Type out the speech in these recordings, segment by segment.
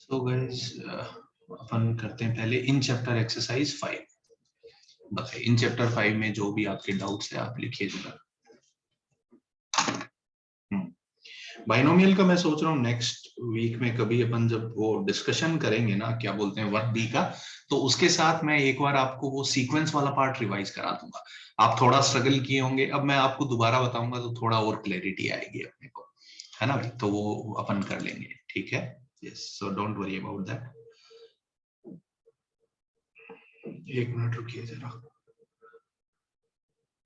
So guys अपन करते हैं पहले इन चैप्टर एक्सरसाइज 5। बताइए इन चैप्टर 5 में जो भी आपके डाउट्स है आप लिखिए जरा। बाइनोमियल का मैं सोच रहा हूँ नेक्स्ट वीक में कभी अपन जब वो डिस्कशन करेंगे ना, क्या बोलते हैं, वर्क बी का, तो उसके साथ मैं एक बार आपको वो सीक्वेंस वाला पार्ट रिवाइज करा दूंगा। आप थोड़ा स्ट्रगल किए होंगे, अब मैं आपको दोबारा बताऊंगा तो थोड़ा और क्लैरिटी आएगी अपने को, है ना भाई? तो वो अपन कर लेंगे, ठीक है? Yes, so don't worry about that. एक मिनट रुकिए जरा।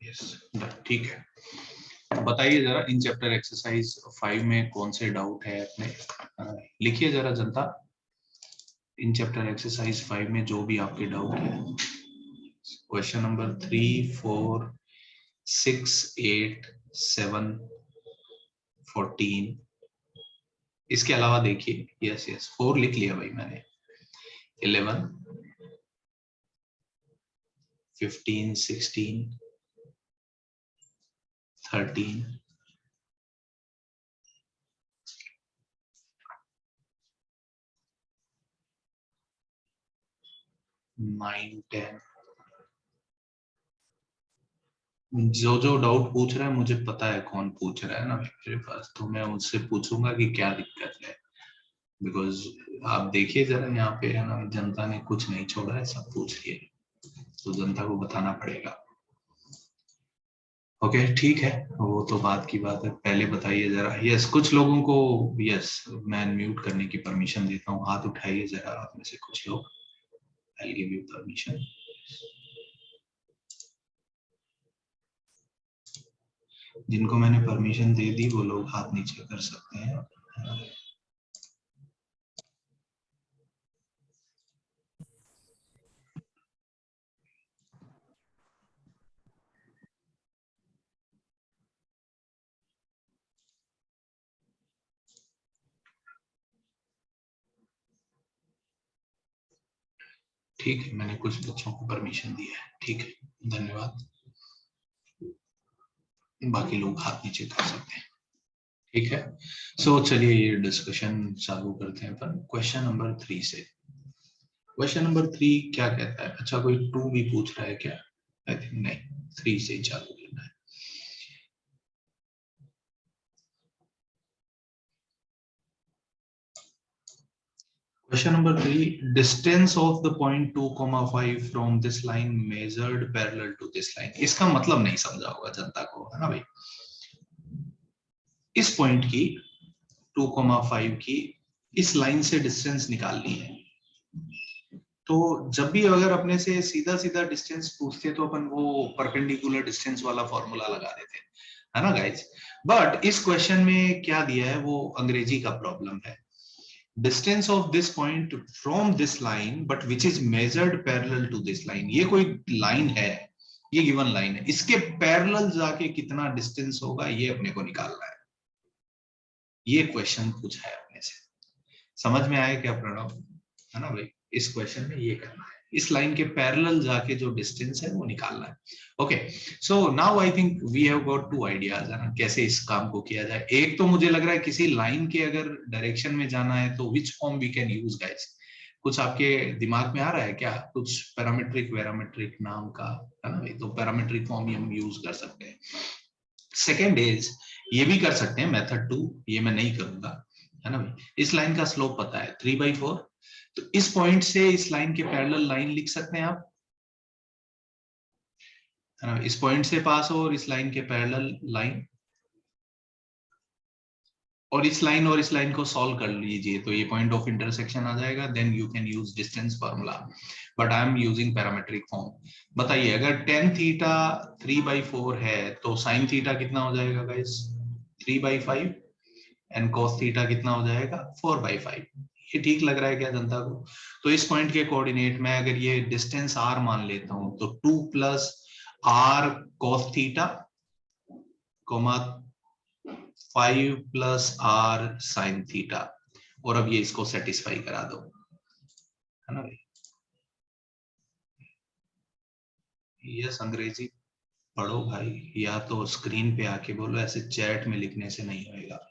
यस, ठीक है। बताइए जरा इन चैप्टर एक्सरसाइज 5 में कौन से डाउट है अपने, लिखिए जरा जनता। इन चैप्टर एक्सरसाइज 5 में जो भी आपके डाउट है, क्वेश्चन नंबर 3, 4, 6, 8, 7, 14, इसके अलावा देखिए। यस यस, 4 लिख लिया भाई मैंने। 11, 15, 16, 13, 9, 10। जो जो डाउट पूछ रहा है मुझे पता है कौन पूछ रहा है ना मेरे पास, तो मैं उनसे पूछूंगा कि क्या दिक्कत है। बिकॉज आप देखिए जरा यहाँ पे, है ना, जनता ने कुछ नहीं छोड़ा है, सब पूछ रही है, तो जनता को बताना पड़ेगा। ओके ठीक है, वो तो बात की बात है। पहले बताइए जरा। यस, कुछ लोगों को, यस, मैं म्यूट करने की परमिशन देता हूँ। हाथ उठाइए जरा आप में से कुछ लोग। I give you permission. जिनको मैंने परमिशन दे दी वो लोग हाथ नीचे कर सकते हैं। ठीक है, मैंने कुछ बच्चों को परमिशन दी है। ठीक है, धन्यवाद। बाकी लोग हाथ नीचे कर सकते हैं। ठीक है, सो चलिए ये डिस्कशन चालू करते हैं अपन क्वेश्चन नंबर 3 से। क्वेश्चन नंबर 3 क्या कहता है? अच्छा, कोई 2 भी पूछ रहा है क्या? आई थिंक नहीं, 3 से ही चालू करना है। Question number 3, distance of the point 2,5 from this line measured parallel to this line। इसका मतलब नहीं समझा होगा जनता को, है ना भाई? इस पॉइंट की 2,5 की इस लाइन से डिस्टेंस निकालनी है। तो जब भी अगर अपने से सीधा सीधा डिस्टेंस पूछते तो अपन वो परपेंडिकुलर डिस्टेंस वाला फॉर्मूला लगा देते, है ना गाइज? बट इस क्वेश्चन में क्या दिया है, वो अंग्रेजी का प्रॉब्लम है। distance of this point from this line but which is measured parallel to this line। ये कोई लाइन है, ये गिवन लाइन है, इसके पैरेलल जाके कितना डिस्टेंस होगा ये अपने को निकालना है। ये क्वेश्चन पूछा है अपने से। समझ में आया क्या प्रणव? है ना भाई? इस क्वेश्चन में ये करना है, इस लाइन के पैरेलल जाके जो डिस्टेंस है वो निकालना है। Okay, so now I think we have got 2 ideas, है ना, कैसे इस काम को किया जाए। एक तो मुझे लग रहा है किसी लाइन के अगर डायरेक्शन में जाना है तो which form we can use guys? कुछ आपके दिमाग में आ रहा है क्या? कुछ पैरामेट्रिक वेरामेट्रिक नाम का, है ना भाई? तो पैरामेट्रिक फॉर्म ही हम यूज कर सकते हैं। सेकेंड इज, ये भी कर सकते हैं मेथड 2, ये मैं नहीं करूंगा, है ना भाई? इस लाइन का स्लोप पता है 3/4, तो इस पॉइंट से इस लाइन के पैरेलल लाइन लिख सकते हैं आप, है ना? इस पॉइंट से पास हो और इस लाइन के पैरेलल लाइन, और इस लाइन को सॉल्व कर लीजिए तो ये पॉइंट ऑफ इंटरसेक्शन आ जाएगा। Then you can use distance formula, but I am using parametric form. बताइए, अगर टेन थीटा 3/4 है तो साइन थीटा कितना हो जाएगा गाइस? 3/5। एंड cos थीटा कितना हो जाएगा? 4/5। ये ठीक लग रहा है क्या जनता को? तो इस पॉइंट के कोऑर्डिनेट में अगर ये डिस्टेंस r मान लेता हूं तो 2 + r cos theta, 5 + r sin theta. और अब ये इसको सेटिस्फाई करा दो, है ना भाई? यस, अंग्रेजी पढ़ो भाई, या तो स्क्रीन पे आके बोलो, ऐसे चैट में लिखने से नहीं होएगा।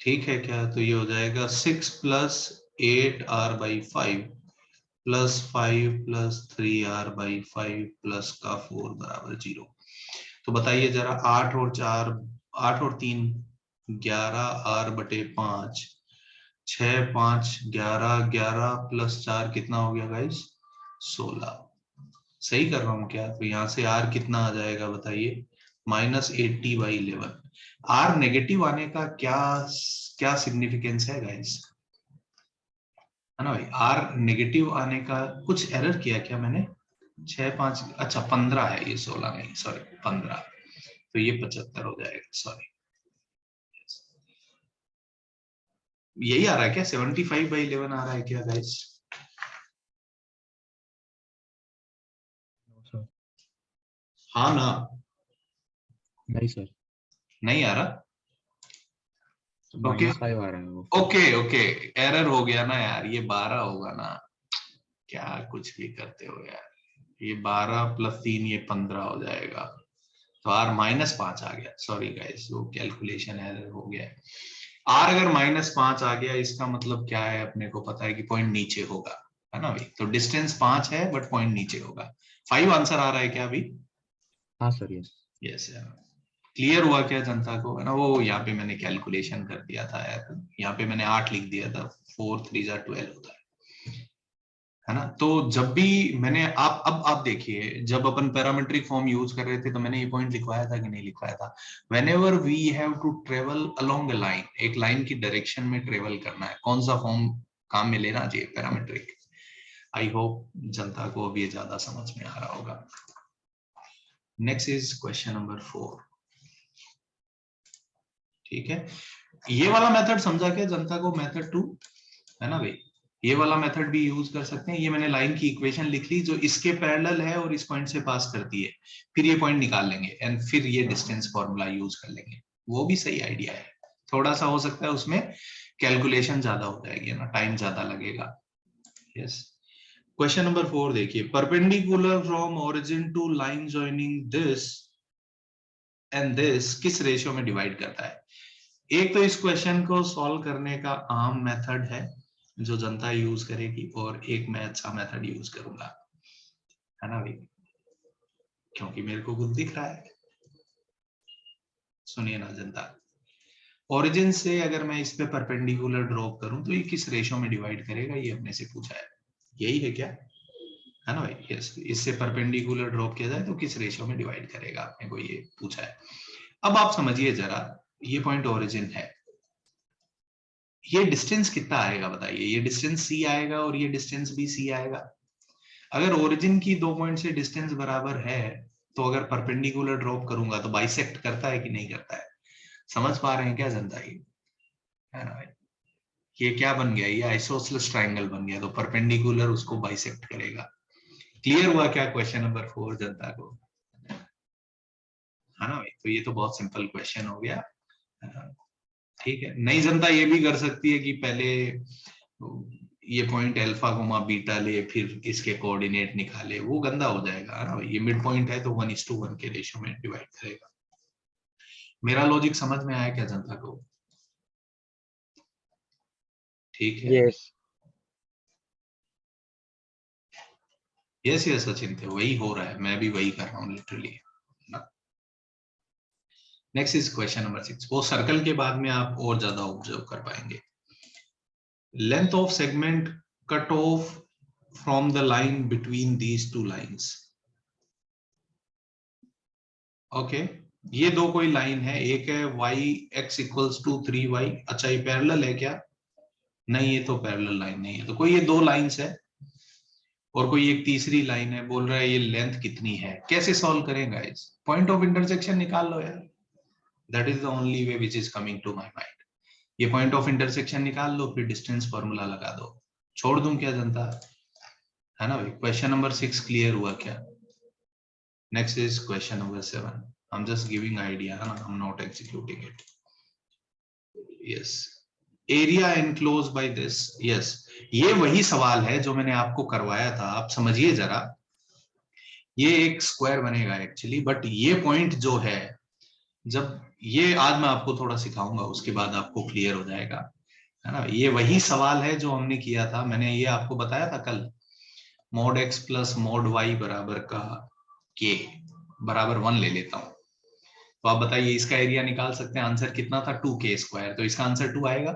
ठीक है क्या? तो ये हो जाएगा 6 plus 8r/5 plus 5 plus 3r/5 plus का 4 बराबर 0। तो बताइए जरा, 8 और 4, 8 और 3 11r/5, 6 5 11, 11 प्लस 4 कितना हो गया गाइस? 16। सही कर रहा हूं क्या? तो यहाँ से r कितना आ जाएगा बताइए? -80/11। r नेगेटिव आने का क्या क्या सिग्निफिकेंस है गाइस? है ना भाई, r नेगेटिव आने का कुछ एरर किया क्या मैंने? 6 5, अच्छा 15 है ये, 16 नहीं, सॉरी 15। तो ये 75 हो जाएगा, सॉरी। यही आ रहा है क्या? 75/11 आ रहा है क्या गाइस? सर हाँ ना? नहीं सर, नहीं आ रहा? ओके -5 आ रहा है वो। ओके ओके, एरर हो गया ना यार, ये 12 होगा ना। क्या कुछ भी करते हो यार, ये 12 प्लस 3 ये 15 हो जाएगा। तो r -5 आ गया, सॉरी गाइस, वो कैलकुलेशन एरर हो गया। r अगर -5 आ गया, इसका मतलब क्या है? अपने को पता है कि पॉइंट नीचे होगा, है ना भाई? तो डिस्टेंस 5 है बट पॉइंट नीचे होगा। 5 आंसर आ रहा है क्या अभी? हाँ सर, यस। यस यार। क्लियर हुआ क्या जनता को? है ना, वो यहाँ पे मैंने कैलकुलेशन कर दिया था यार, यहाँ पे मैंने 8 लिख दिया था, 4 3 12 होता है ना? तो जब भी मैंने अब आप देखिए, जब अपन पैरामेट्रिक फॉर्म यूज कर रहे थे तो मैंने ये पॉइंट लिखवाया था कि नहीं लिखवाया था? Whenever we have to travel along a line, एक लाइन की डायरेक्शन में ट्रेवल करना है, कौन सा फॉर्म काम में लेना चाहिए? पैरामेट्रिक। आई होप जनता को अब ये ज्यादा समझ में आ रहा होगा। Next is question number 4। ठीक है, ये वाला मेथड समझा क्या जनता को? मेथड 2, है ना भाई? ये वाला मेथड भी यूज कर सकते हैं। ये मैंने लाइन की इक्वेशन लिख ली जो इसके पैरेलल है और इस पॉइंट से पास करती है, फिर ये पॉइंट निकाल लेंगे एंड फिर ये डिस्टेंस फॉर्मूला यूज कर लेंगे। वो भी सही आइडिया है। थोड़ा सा हो सकता है उसमें कैलकुलेशन ज्यादा हो जाएगी ना, टाइम ज्यादा लगेगा। यस। क्वेश्चन नंबर 4 देखिए, perpendicular from origin to line joining this and this किस रेशियो में डिवाइड करता है? एक तो इस क्वेश्चन को सॉल्व करने का आम मेथड है जो जनता यूज करेगी, और एक मैं अच्छा मेथड यूज करूंगा, है ना भाई? क्योंकि मेरे को कुछ दिख रहा है। सुनिए ना जनता, ओरिजिन से अगर मैं इस पे परपेंडिकुलर ड्रॉप करूं तो ये किस रेशियो में डिवाइड करेगा, ये अपने से पूछा है। यही है क्या? है ना भाई? यस, इससे परपेंडिकुलर ड्रॉप किया जाए तो किस रेशियो में डिवाइड करेगा, अपने को ये पूछा है। अब आप समझिए जरा, ये पॉइंट ओरिजिन है, ये डिस्टेंस कितना आएगा बताइए? ये डिस्टेंस c आएगा और ये डिस्टेंस भी c आएगा। अगर ओरिजिन की दो पॉइंट से डिस्टेंस बराबर है तो अगर परपेंडिकुलर ड्रॉप करूंगा तो बाइसेक्ट करता है कि नहीं करता है? समझ पा रहे हैं क्या जनता? है ना भाई? ये क्या बन गया? ये आइसोसेलेस ट्रायंगल बन गया, तो परपेंडिकुलर उसको बाइसेक्ट करेगा। क्लियर हुआ क्या क्वेश्चन नंबर 4 जनता को? है ना भाई? तो ये तो बहुत सिंपल क्वेश्चन हो गया। ठीक है, नई जनता ये भी कर सकती है कि पहले ये पॉइंट अल्फा कोमा बीटा ले, फिर इसके कोऑर्डिनेट निकाले, वो गंदा हो जाएगा, है ना भाई? ये मिड पॉइंट है तो 1:1 के रेशियो में डिवाइड करेगा। मेरा लॉजिक समझ में आया क्या जनता को? ठीक है। यस। यस यस सचिन, थे वही हो रहा है, मैं भी वही कर रहा हूँ literally. Next is question number 6। वो सर्कल के बाद में आप और ज्यादा ऑब्जर्व कर पाएंगे। Length of segment cut off from the line between these two lines. Okay, ये दो कोई लाइन है, एक है y(x = 3y). अच्छा, ये पैरेलल है क्या? नहीं, ये तो पैरेलल लाइन नहीं है। तो कोई ये दो लाइंस है और कोई एक तीसरी लाइन है, बोल रहा है ये लेंथ कितनी है। कैसे सॉल्व करें गाइस? पॉइंट ऑफ इंटरसेक्शन निकाल लो यार, that is the only way which is coming to my mind. ये पॉइंट ऑफ इंटरसेक्शन निकाल लो, फिर डिस्टेंस फॉर्मूला लगा दो। छोड़ दूं क्या जनता? है ना भाई? क्वेश्चन नंबर 6 क्लियर हुआ क्या? Next is question number 7। I'm just giving idea, I'm not executing it. Yes. Area enclosed by this. Yes. ये वही सवाल है जो मैंने आपको करवाया था। आप समझिए जरा, ये एक स्क्वायर बनेगा एक्चुअली, बट ये पॉइंट जो है जब ये आज मैं आपको थोड़ा सिखाऊंगा, उसके बाद आपको क्लियर हो जाएगा, है ना। ये वही सवाल है जो हमने किया था, मैंने ये आपको बताया था कल, mod x plus mod y बराबर का k बराबर 1 ले लेता हूं, तो आप बताइए इसका एरिया निकाल सकते हैं। आंसर कितना था 2k स्क्वायर, तो इसका आंसर 2 आएगा,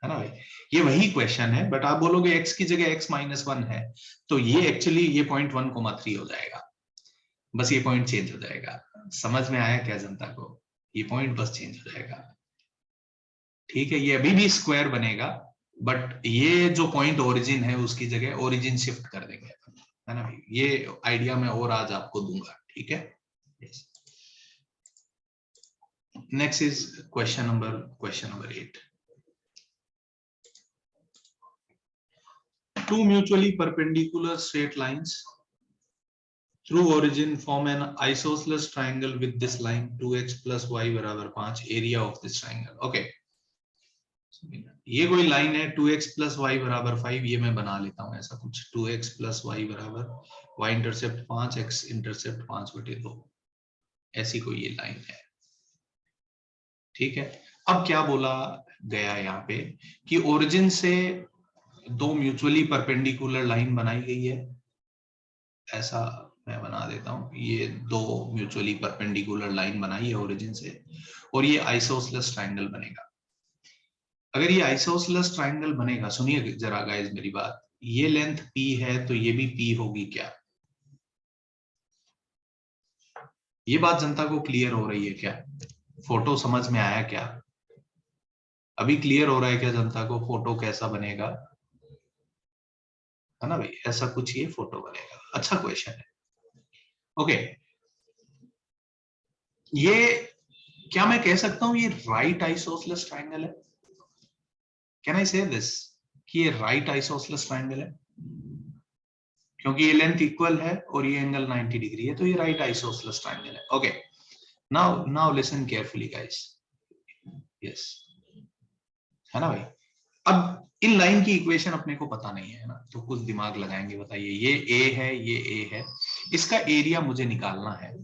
है ना भाई। ये वही क्वेश्चन है, बट आप बोलोगे x की जगह x-1 है, तो ये एक्चुअली ये 0.1,3 हो जाएगा, बस ये पॉइंट चेंज हो जाएगा। समझ में आया क्या जनता को? ये पॉइंट बस चेंज हो जाएगा, ठीक है। ये अभी भी स्क्वायर बनेगा, बट ये जो पॉइंट ओरिजिन है उसकी जगह ओरिजिन शिफ्ट कर देंगे, है ना भाई। ये आइडिया मैं और आज आपको दूंगा, ठीक है। Next is question number 8. Two mutually perpendicular straight lines through origin form an isosceles triangle with this line 2x plus y बराबर 5, area of this triangle. Okay. ये कोई लाइन है 2x plus y बराबर 5, ये मैं बना लेता हूं ऐसा कुछ, 2x plus y बराबर y इंटरसेप्ट 5, x इंटरसेप्ट 5/2, ऐसी कोई ये लाइन है, ठीक है। अब क्या बोला गया यहाँ पे कि ओरिजिन से दो म्यूचुअली परपेंडिकुलर लाइन बनाई गई है, ऐसा मैं बना देता हूं, ये दो म्यूचुअली परपेंडिकुलर लाइन बनाई है ओरिजिन से, और ये आइसोसेलेस ट्रायंगल बनेगा। अगर ये आइसोसेलेस ट्रायंगल बनेगा, सुनिए जरा गाइस मेरी बात, ये लेंथ p है तो ये भी p होगी क्या? ये बात जनता को क्लियर हो रही है क्या? फोटो समझ में आया क्या? अभी क्लियर हो रहा है क्या जनता को फोटो कैसा बनेगा, है ना भाई? ऐसा कुछ ये फोटो बनेगा। अच्छा क्वेश्चन है। ओके, ये क्या मैं कह सकता हूं ये राइट आइसोसेलेस ट्रायंगल है? कैन आई से दिस कि ये राइट आइसोसेलेस ट्रायंगल है, क्योंकि ये लेंथ इक्वल है और ये एंगल 90 डिग्री है, तो ये राइट आइसोसेलेस ट्रायंगल है। Okay, now listen carefully guys, yes, है ना भाई। अब इन लाइन की इक्वेशन अपने को पता नहीं है ना, तो कुछ दिमाग लगाएंगे। बताइए, ये a है, ये a है, इसका एरिया मुझे निकालना है।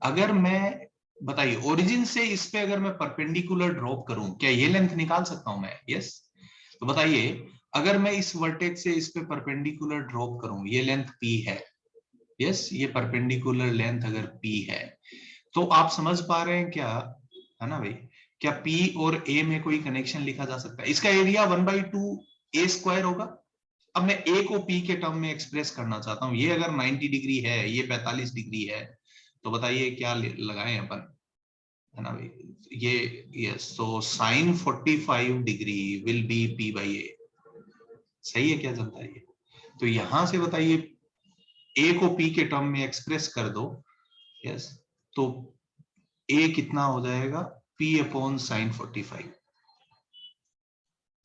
अगर मैं, बताइए, ओरिजिन से इस पे अगर मैं परपेंडिकुलर ड्रॉप करूं, क्या ये लेंथ निकाल सकता हूं मैं? यस। तो बताइए, अगर मैं इस वर्टेक्स से इस पे परपेंडिकुलर ड्रॉप करूं, ये लेंथ p है, यस, ये परपेंडिकुलर लेंथ अगर p है, तो आप समझ पा रहे हैं क्या, है ना भाई? क्या P और A में कोई कनेक्शन लिखा जा सकता है? इसका एरिया 1/2 a स्क्वायर होगा। अब मैं A को P के टर्म में एक्सप्रेस करना चाहता हूं, ये अगर 90 डिग्री है, ये 45 डिग्री है, तो बताइए क्या लगाएं अपन, है ना भाई? ये so sin 45 degree will be P/A, सही है क्या जनता? ये तो यहां से बताइए A को P के टर्म में एक्सप्रेस कर दो, यस, तो A कितना हो जाएगा? P/sin 45।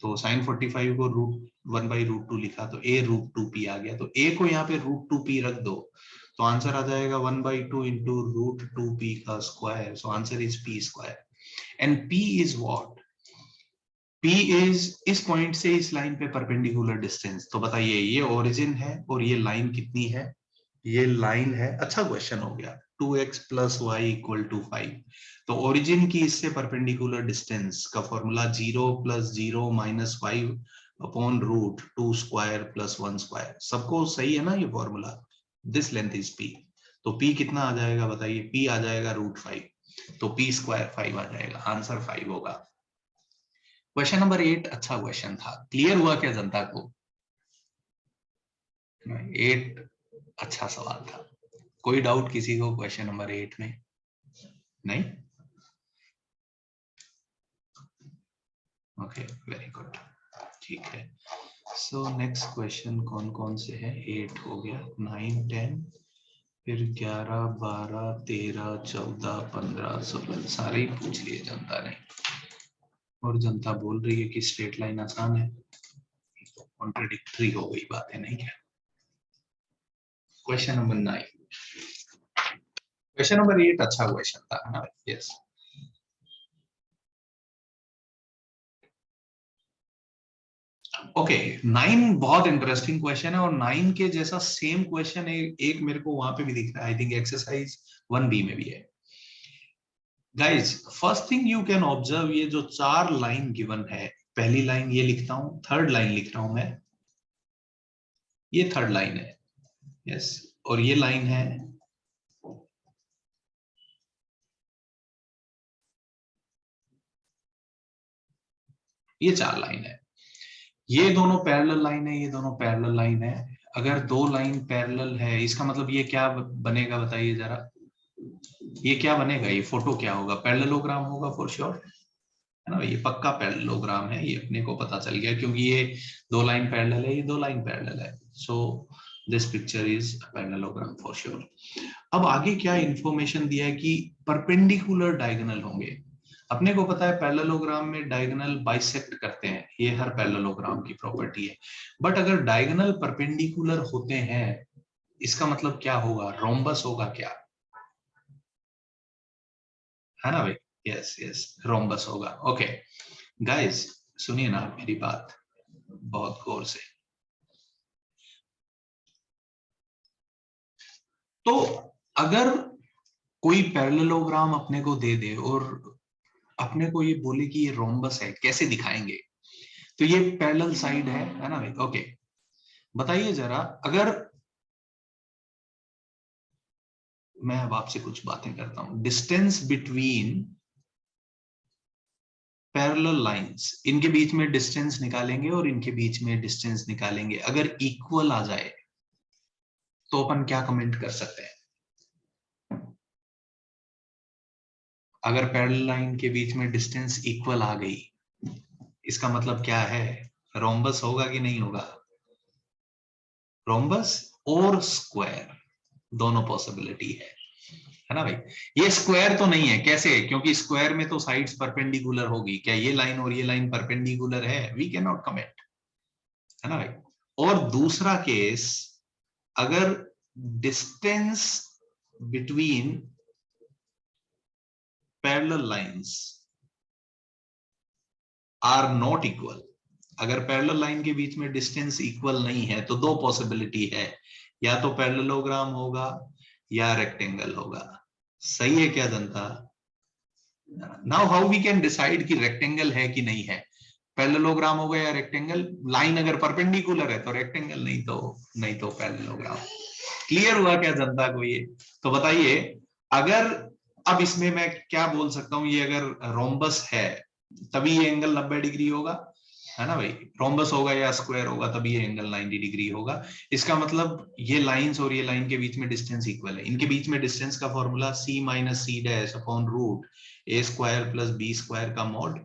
तो sin 45 को √1/√2 लिखा, तो a√2p आ गया। तो a को यहाँ पे √2p रख दो, तो आंसर आ जाएगा 1/2 इंटू √2p का square. So answer is p square. And p is what? p is इस पॉइंट से इस लाइन पे परपेंडिकुलर डिस्टेंस। तो बताइए, ये ओरिजिन है और ये लाइन कितनी है? ये लाइन है, अच्छा क्वेश्चन हो गया, 2x plus y = 5। तो ओरिजिन की इससे परपेंडिकुलर डिस्टेंस का फॉर्मूला 0 + 0 - 5/√2² + 1²। सबको सही है ना ये formula? This length is p। तो p कितना आ जाएगा बताइए? p आ जाएगा √5, तो p² 5 आ जाएगा, आंसर 5 होगा। क्वेश्चन नंबर 8 अच्छा क्वेश्चन था, क्लियर हुआ क्या जनता को? 8 अच्छा सवाल था। कोई डाउट किसी को क्वेश्चन नंबर 8 में? नहीं? ओके, वेरी गुड, ठीक है। सो नेक्स्ट क्वेश्चन कौन कौन से है? 8 हो गया, 9, 10, फिर 11, 12, 13, 14, 15, 16 सारे ही पूछ लिए जनता ने। और जनता बोल रही है कि स्ट्रेट लाइन आसान है, कॉन्ट्रडिक्टरी हो गई बात है, नहीं क्या? क्वेश्चन नंबर 9, क्वेश्चन नंबर 8 अच्छा क्वेश्चन था, है ना? यस। ओके, 9 बहुत इंटरेस्टिंग क्वेश्चन है, और 9 के जैसा सेम क्वेश्चन एक मेरे को वहां पे भी दिख रहा है, आई थिंक एक्सरसाइज 1B में भी है। Guys first thing you can observe, ये जो 4 लाइन गिवन है, पहली लाइन ये लिखता हूं, थर्ड लाइन लिख रहा हूं मैं, ये थर्ड लाइन है, यस, और ये लाइन है ये 4 लाइन है। ये दोनों पैरेलल लाइन है, ये दोनों पैरेलल लाइन है। अगर 2 लाइन पैरेलल है, इसका मतलब ये क्या बनेगा बताइए जरा, ये क्या बनेगा, ये फोटो क्या होगा, पैरेललोग्राम होगा फॉर श्योर, है ना, ये पक्का पैरेललोग्राम है, ये अपने को पता चल गया क्योंकि ये 2 लाइन पैरेलल है, ये 2 लाइन पैरेलल है, so this picture is parallelogram for sure. अब आगे क्या इंफॉर्मेशन दिया है कि परपेंडिकुलर डायगोनल होंगे। अपने को पता है पैरेललोग्राम में डायगोनल बाइसेक्ट करते हैं, ये हर पैरेललोग्राम की प्रॉपर्टी है, बट अगर डायगोनल परपेंडिकुलर होते हैं इसका मतलब क्या होगा, रोम्बस होगा क्या, है ना भाई, यस यस रोम्बस होगा। ओके गाइस सुनिए ना मेरी बात बहुत गौर से। तो अगर कोई पैरेललोग्राम अपने को दे दे और अपने को ये बोले कि ये रोम्बस है, कैसे दिखाएंगे, तो ये पैरेलल साइड है ना भाई, ओके बताइए जरा, अगर मैं अब आपसे कुछ बातें करता हूं, डिस्टेंस बिटवीन पैरेलल लाइंस, इनके बीच में डिस्टेंस निकालेंगे और इनके बीच में डिस्टेंस निकालेंगे, अगर इक्वल आ जाए तो अपन क्या कमेंट कर सकते हैं, अगर पैरेलल लाइन के बीच में डिस्टेंस इक्वल आ गई इसका मतलब क्या है, रोम्बस होगा कि नहीं होगा, रोम्बस और स्क्वायर दोनों पॉसिबिलिटी है ना भाई। ये स्क्वायर तो नहीं है, कैसे, क्योंकि स्क्वायर में तो साइड्स परपेंडिकुलर होगी, क्या ये लाइन और ये लाइन परपेंडिकुलर है, वी कैन नॉट कमेंट, है ना भाई। और दूसरा केस, अगर distance between parallel lines are not equal, अगर पैरेलल लाइन के बीच में डिस्टेंस इक्वल नहीं है तो 2 पॉसिबिलिटी है, या तो पैरेललोग्राम होगा या रेक्टेंगल होगा, सही है क्या जनता। Now how we can decide कि रेक्टेंगल है कि नहीं है, पैरेललोग्राम होगा या रेक्टेंगल, लाइन अगर परपेंडिकुलर है तो रेक्टेंगल, नहीं तो पैरेललोग्राम। क्लियर हुआ क्या जनता को ये, तो बताइए, अगर अब इसमें मैं क्या बोल सकता हूं, ये अगर रोम्बस है तभी ये एंगल 90 डिग्री होगा, है ना भाई, रोम्बस होगा या स्क्वायर होगा तभी ये एंगल 90 डिग्री होगा। इसका मतलब ये लाइंस और ये लाइन के बीच में डिस्टेंस इक्वल है, इनके बीच में डिस्टेंस का formula c minus C dash upon root A square plus B square का मॉड,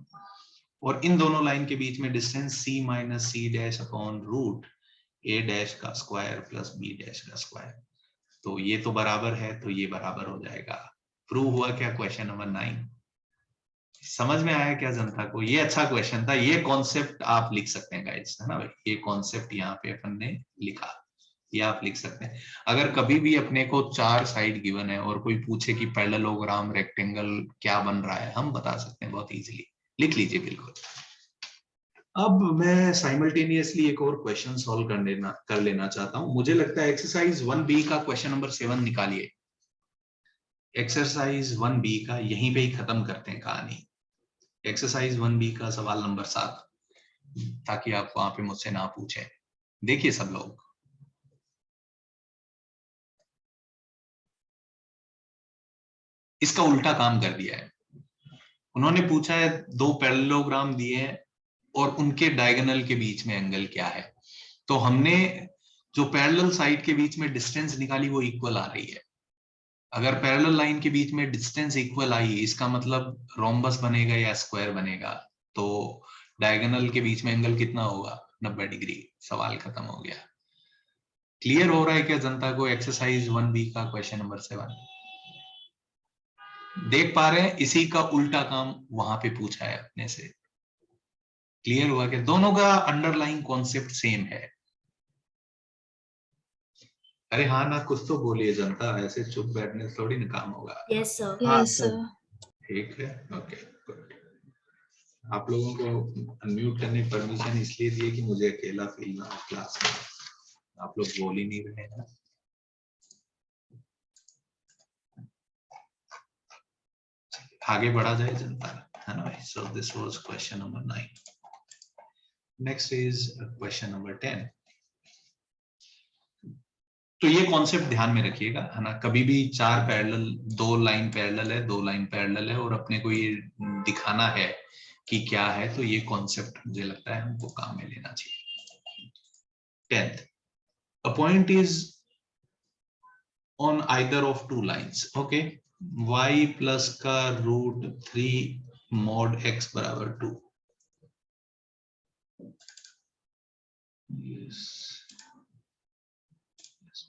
और इन दोनों लाइन के बीच में distance c minus C dash upon root A dash का स्क्वायर प्लस बी डैश का स्क्वायर, तो ये तो बराबर है तो ये बराबर हो जाएगा। प्रूव हुआ क्या क्वेश्चन नंबर 9, समझ में आया क्या जनता को, ये अच्छा क्वेश्चन था, ये कॉन्सेप्ट आप लिख सकते हैं गाइस, है ना भाई, ये कॉन्सेप्ट यहाँ पे अपन ने लिखा, ये आप लिख सकते हैं। अगर कभी भी अपने को 4 साइड गिवन है और कोई पूछे कि पैरेललोग्राम रेक्टेंगल क्या बन रहा है, हम बता सकते हैं बहुत इजीली, लिख लीजिए बिल्कुल। अब मैं साइमल्टेनियसली एक और क्वेश्चन सॉल्व कर लेना चाहता हूं, मुझे लगता है एक्सरसाइज 1B का क्वेश्चन नंबर 7 निकालिए, एक्सरसाइज 1B का यहीं पे ही खत्म करते हैं कहानी, एक्सरसाइज 1B का सवाल नंबर 7, ताकि आप वहां पे मुझसे ना पूछें। देखिए सब लोग, इसका उल्टा काम कर दिया है, उन्होंने पूछा है 2 पैरेललोग्राम दिए हैं और उनके डायगोनल के बीच में एंगल क्या है, तो हमने जो पैरेलल साइड के बीच में डिस्टेंस निकाली वो इक्वल आ रही है, अगर पैरेलल लाइन के बीच में डिस्टेंस इक्वल आई इसका मतलब रोम्बस बनेगा या स्क्वायर बनेगा, तो डायगोनल के बीच में एंगल कितना होगा, 90 डिग्री, सवाल खत्म हो गया। क्लियर हो रहा है क्या जनता को एक्सरसाइज 1B का क्वेश्चन नंबर 7, देख पा रहे हैं, इसी का उल्टा काम वहां पे पूछा है अपने से, क्लियर हुआ कि दोनों का अंडरलाइन कॉन्सेप्ट सेम है। अरे हाँ ना, कुछ तो बोलिए जनता, ऐसे चुप बैठने से थोड़ी ना काम होगा। Yes sir. Yes sir. ठीक है, ओके गुड। आप लोगों को अनम्यूट करने की परमिशन इसलिए दी कि मुझे अकेला फील ना हो क्लास में, आप लोग बोल ही नहीं रहे हैं। आगे बढ़ा जाए जनता, है ना भाई। So this was question number 9। Next is question number 10। तो ये कॉन्सेप्ट ध्यान में रखिएगा, है ना। कभी भी चार पैरेलल, दो लाइन पैरेलल है, दो लाइन पैरेलल है और अपने को ये दिखाना है कि क्या है, तो ये कॉन्सेप्ट मुझे लगता है हमको काम में लेना चाहिए। 10th, a point is on either of two lines, okay, y plus का रूट 3 mod x बराबर 2। yes.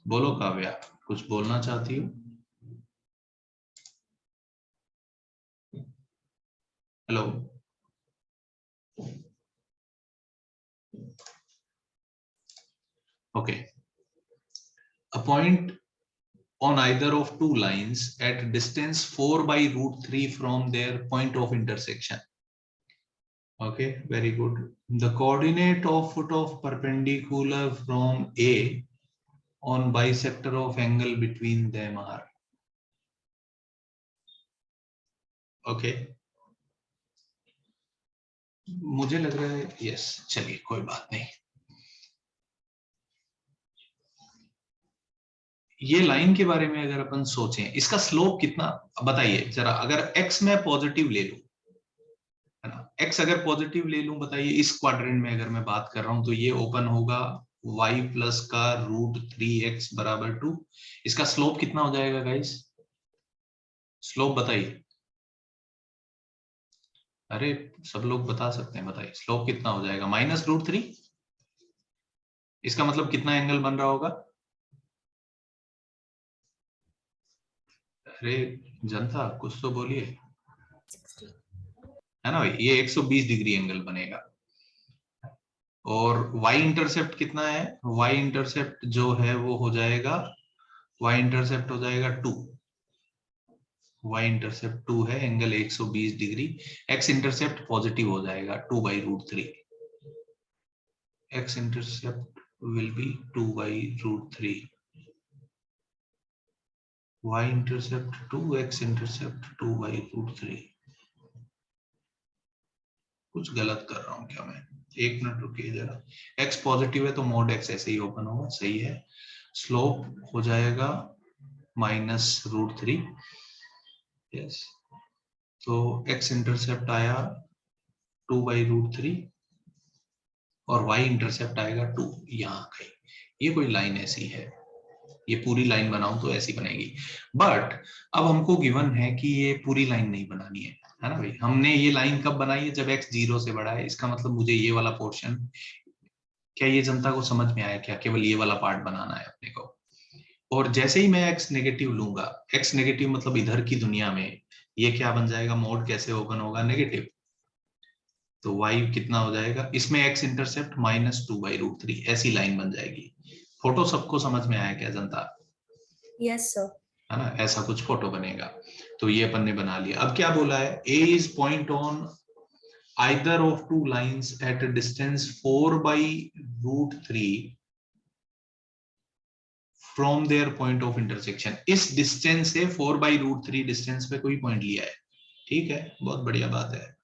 बोलो काव्या, कुछ बोलना चाहती हो? Hello, okay. A point on either of two lines at distance 4 by root 3 from their point of intersection. Okay, very good. The coordinate of foot of perpendicular from A on bisector of angle between them are. Okay. मुझे लग रहा है yes, चलिए कोई बात नहीं। ये line के बारे में अगर अपन सोचें, इसका स्लोप कितना बताइए जरा। अगर x में पॉजिटिव ले लूं, है ना, x अगर पॉजिटिव ले लूं, बताइए इस क्वाड्रेंट में अगर मैं बात कर रहा हूं, तो ये ओपन होगा y प्लस का रूट 3x बराबर 2। इसका स्लोप कितना हो जाएगा गाइस? स्लोप बताइए। अरे सब लोग बता सकते हैं, बताइए स्लोप कितना हो जाएगा? -√3। इसका मतलब कितना एंगल बन रहा होगा? अरे जनता कुछ तो बोलिए, है ना भाई, ये 120 डिग्री एंगल बनेगा। और y इंटरसेप्ट कितना है? y इंटरसेप्ट जो है वो हो जाएगा, y इंटरसेप्ट हो जाएगा 2। y इंटरसेप्ट 2 है, angle 120 degree. x intercept positive हो जाएगा 2/√3। x intercept will be 2/√3। y intercept 2, x intercept 2/√3। कुछ गलत कर रहा हूं क्या मैं? एक मिनट रुकिए जरा। x पॉजिटिव है तो मोड x ऐसे ही ओपन होगा, सही है। स्लोप हो जाएगा -√3। यस, तो x इंटरसेप्ट आया 2/√3 और y इंटरसेप्ट आएगा 2। यहाँ कहीं ये कोई लाइन ऐसी है, ये पूरी लाइन बनाऊं तो ऐसी बनेगी। बट अब हमको गिवन है कि ये पूरी लाइन नहीं बनानी है ना भाई। हमने ये लाइन कब बनाई है? जब x 0 से बड़ा है। इसका मतलब मुझे ये वाला पोर्शन, क्या ये जनता को समझ में आया क्या? केवल ये वाला पार्ट बनाना है अपने को। और जैसे ही मैं x नेगेटिव लूंगा, x नेगेटिव मतलब इधर की दुनिया में ये क्या बन जाएगा? मोड कैसे ओपन होगा? नेगेटिव। तो y कितना हो जाएगा? इसमें x इंटरसेप्ट -2/√3, ऐसी लाइन बन जाएगी। फोटो सबको समझ में आया क्या जनता? Yes sir. है ना, ऐसा कुछ फोटो बनेगा। तो ये अपन ने बना लिया। अब क्या बोला है? A is point on either of two lines at a distance 4/√3 from their point of intersection। इस डिस्टेंस से 4/√3 डिस्टेंस पे कोई पॉइंट लिया है, ठीक है, बहुत बढ़िया बात है।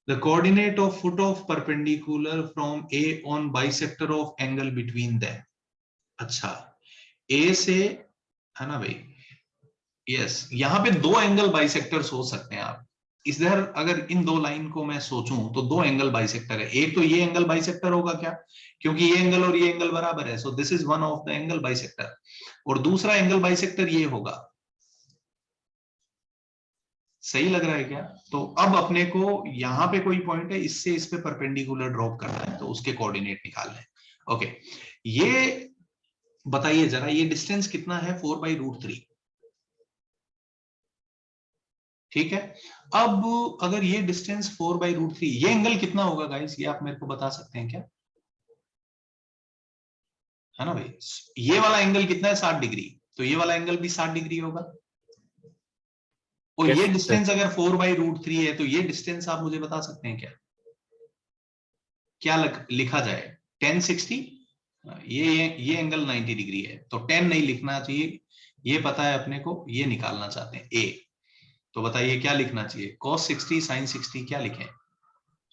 The coordinate of foot of perpendicular from A on bisector of angle between them। अच्छा, A से, है ना भाई, यस, यहाँ पे दो एंगल बाइसेक्टर्स हो सकते हैं आप। इधर अगर इन दो लाइन को मैं सोचूं तो दो एंगल बाइसेक्टर है। एक तो ये एंगल बाइसेक्टर होगा क्या? क्योंकि ये एंगल और ये एंगल बराबर है, so this is one of the angle bisector. और दूसरा एंगल बाइसेक्टर ये होगा। सही लग रहा है क्या? तो अब अपने को यहाँ पे कोई पॉइंट है, इससे इस पे परपेंडिकुलर ड्रॉप करना है, तो उसके कोऑर्डिनेट निकालने हैं। ओके, ये बताइए जरा, ये डिस्टेंस कितना है? 4/√3, ठीक है। अब अगर ये डिस्टेंस 4/√3, ये एंगल कितना होगा गाइस? ये आप मेरे को बता सकते हैं क्या? है ना भाई, ये वाला एंगल कितना है? 60 डिग्री। तो ये वाला एंगल भी 60 डिग्री होगा। और ये डिस्टेंस अगर 4/√3 है, तो ये डिस्टेंस आप मुझे बता सकते हैं क्या? क्या लिखा जाए? 1060। ये एंगल 90 डिग्री है, तो 10 नहीं लिखना चाहिए। ये पता है अपने को, ये निकालना चाहते हैं ए। तो बताइए क्या लिखना चाहिए, cos 60 sin 60 क्या लिखें?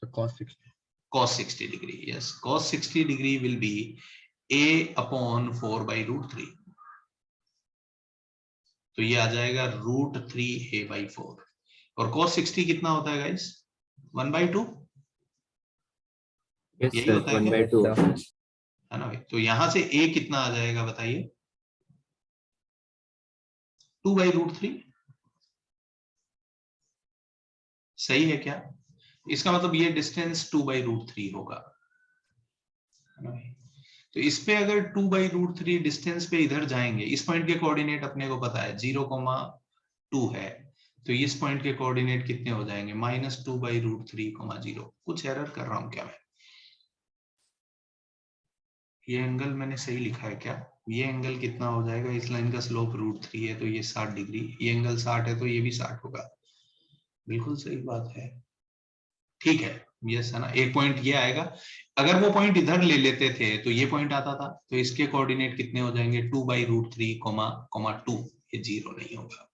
So cos 60. cos 60 degree, yes, cos 60 degree will be a upon 4 by root 3. तो ये आ जाएगा रूट 3a/4 और cos 60 कितना होता है गाइस? 1/2 यस यही सर, होता है क्या? 1/2 है ना भाई? तो यहां से a कितना आ जाएगा बताइए? 2/√3. सही है क्या? इसका मतलब ये डिस्टेंस 2/√3 होगा, है ना भाई? तो इस पे अगर 2/√3 डिस्टेंस पे इधर जाएंगे, इस पॉइंट के कोऑर्डिनेट अपने को पता है 0,2 है, तो इस पॉइंट के कोऑर्डिनेट कितने हो जाएंगे? -2/√3, 0. कुछ एरर कर रहा हूं क्या मैं? ये एंगल मैंने सही लिखा है क्या? ये एंगल कितना हो जाएगा? इस लाइन का स्लोप √3 है तो ये 60 डिग्री, ये एंगल 60 है तो ये भी 60 होगा। बिल्कुल सही बात है, ठीक है, यस है ना। एक पॉइंट ये आएगा, अगर वो पॉइंट इधर ले लेते थे तो ये पॉइंट आता था, तो इसके कोऑर्डिनेट कितने हो जाएंगे? 2/√3, 2, ये 0 नहीं होगा,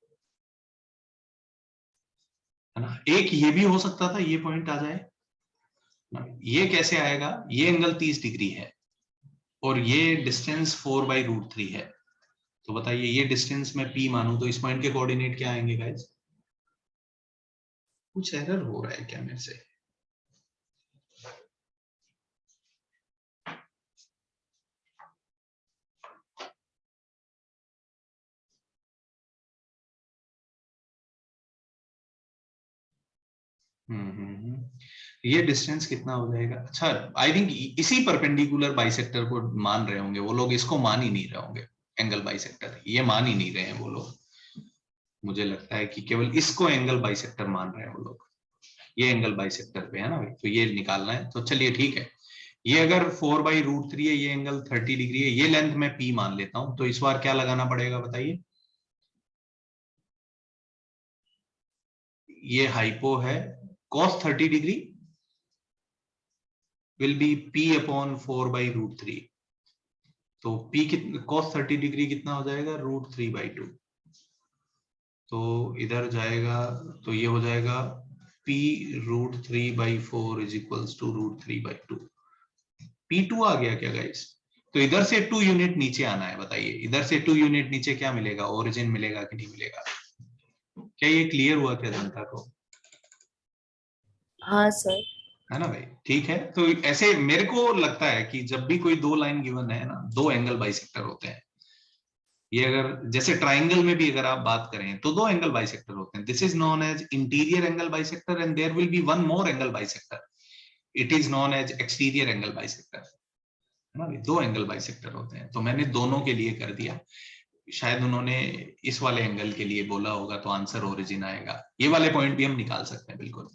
है ना। एक ये भी हो सकता था, ये पॉइंट आ जाए, ये कैसे आएगा? ये एंगल 30 डिग्री है और ये डिस्टेंस 4/√3 है, तो बताइए ये डिस्टेंस मैं p मानूं तो इस पॉइंट के कोऑर्डिनेट क्या आएंगे गाइस? कुछ एरर हो रहा है क्या मेरे से? ये डिस्टेंस कितना हो जाएगा? अच्छा, आई थिंक इसी परपेंडिकुलर बाइसेक्टर को मान रहे होंगे वो लोग, इसको मान ही नहीं रहे होंगे एंगल बाइसेक्टर, ये मान ही नहीं रहे हैं वो लोग। मुझे लगता है कि केवल इसको एंगल बाइसेक्टर मान रहे हैं वो लोग, ये एंगल बाइसेक्टर पे है ना भाई, तो ये निकालना है। तो चलिए ठीक है, ये अगर 4/√3 है, ये एंगल 30 डिग्री है, ये लेंथ मैं p मान लेता हूं, तो इस बार क्या लगाना पड़ेगा बताइए? ये हाइपो है, cos 30 degree will be p upon 4/√3, तो p कितना, cos 30 डिग्री कितना हो जाएगा? √3/2, तो इधर जाएगा तो ये हो जाएगा p √3/4 is equals to √3/2। p2 आ गया क्या गाइस? तो इधर से 2 यूनिट नीचे आना है, बताइए इधर से 2 यूनिट नीचे क्या मिलेगा? ओरिजिन मिलेगा कि नहीं मिलेगा? क्या ये क्लियर हुआ क्या जनता को? हाँ सर। है ना भाई, ठीक है। तो ऐसे मेरे को लगता है कि जब भी कोई दो लाइन गिवन है ना, दो एंगल बाइसेक्टर होते हैं। ये अगर जैसे ट्राइंगल में भी अगर आप बात करें तो दो एंगल बाइसेक्टर होते हैं। This is known as interior angle bisector and there will be one more angle bisector, it is known as exterior angle bisector, है ना। दो एंगल बाइसेक्टर होते हैं, तो मैंने दोनों के लिए कर दिया। शायद उन्होंने इस वाले एंगल के लिए बोला होगा तो आंसर ओरिजिन आएगा। ये वाले पॉइंट भी हम निकाल सकते हैं, बिल्कुल।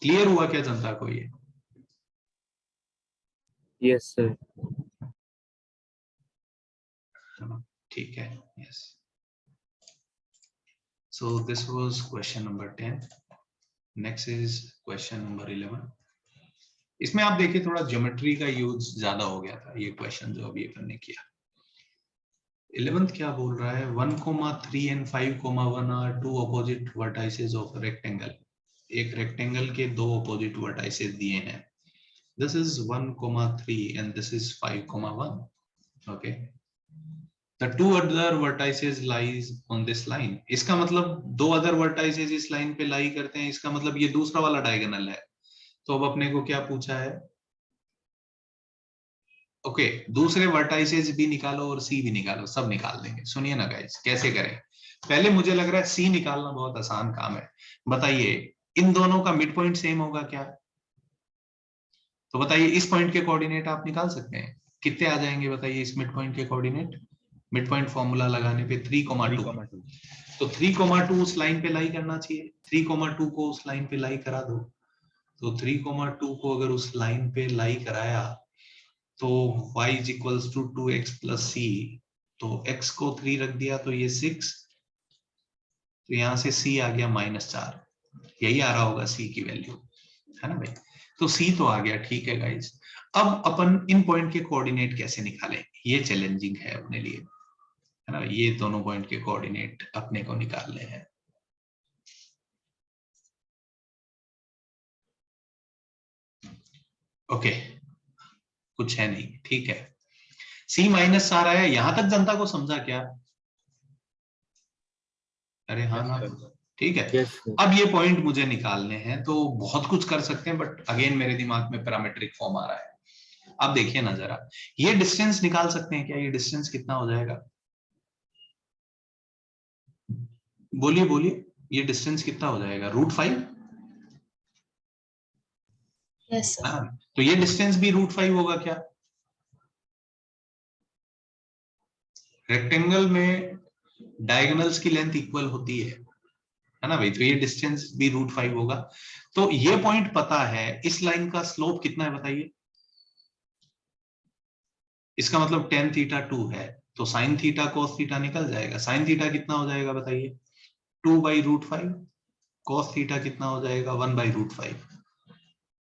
क्लियर हुआ क्या जनता को ये? Yes sir. ठीक है, yes. So this was question number 10. Next is question number 11. इसमें आप देखिए थोड़ा ज्योमेट्री का यूज ज्यादा हो गया था, ये क्वेश्चन जो अभी अपन ने किया। 11th क्या बोल रहा है? 1,3 and 5,1 are two opposite vertices of a rectangle. एक रेक्टेंगल के दो ऑपोजिट वर्टाइसेस दिए हैं। This is 1,3 and this is 5,1. Okay. The two other vertices lies on this line. इसका मतलब दो अदर वर्टाइसेस इस लाइन पे लाई करते हैं, इसका मतलब ये दूसरा वाला डायगोनल है। तो अब अपने को क्या पूछा है? ओके, दूसरे वर्टाइसेस भी निकालो और सी भी निकालो, सब निकाल देंगे। सुनिए ना गाइस, कैसे करें? पहले मुझे लग रहा है सी निकालना बहुत आसान काम है। बताइए इन दोनों का मिड पॉइंट सेम होगा क्या? तो बताइए इस पॉइंट के कोऑर्डिनेट आप निकाल सकते हैं, कितने आ जाएंगे बताइए इस मिड पॉइंट के कोऑर्डिनेट? मिड पॉइंट फॉर्मूला लगाने पे 3,2, तो 3,2 उस लाइन पे लाई करना चाहिए। 3,2 को उस लाइन पे लाई करा दो, तो 3,2 को अगर उस लाइन पे लाई कराया तो y is equals to 2x plus c, तो x को 3 रख दिया तो ये 6, तो यहां से c आ गया -4, यही आ रहा होगा c की वैल्यू, है ना भाई। तो c तो आ गया, ठीक है गाइस। अब अपन इन पॉइंट के कोऑर्डिनेट कैसे निकालें, ये चैलेंजिंग है अपने लिए, है ना। ये दोनों पॉइंट के कोऑर्डिनेट अपने को निकालने हैं। ओके, कुछ है नहीं, ठीक है। सी माइनस आ रहा है, यहां तक जनता को समझा क्या? अरे हाँ ना, ठीक है। Yes sir. अब ये पॉइंट मुझे निकालने हैं, तो बहुत कुछ कर सकते हैं, बट अगेन मेरे दिमाग में पैरामीट्रिक फॉर्म आ रहा है। अब देखिए ना जरा, ये डिस्टेंस निकाल सकते हैं क्या? ये डिस्टेंस कितना हो जाएगा? बोलिए बोलिए, ये डिस्टेंस कितना हो जाएगा? √5। Yes sir. हाँ, तो ये डिस्टेंस भी √5 होगा क्या? रेक्टेंगल में डायगोनल्स की लेंथ इक्वल होती है ना भाई? तो ये डिस्टेंस भी √5 होगा। तो ये पॉइंट पता है, इस लाइन का स्लोप कितना है बताइए? इसका मतलब tan थीटा 2 है, तो sin थीटा cos थीटा निकल जाएगा। sin थीटा कितना हो जाएगा बताइए? 2/√5। cos थीटा कितना हो जाएगा? 1/√5।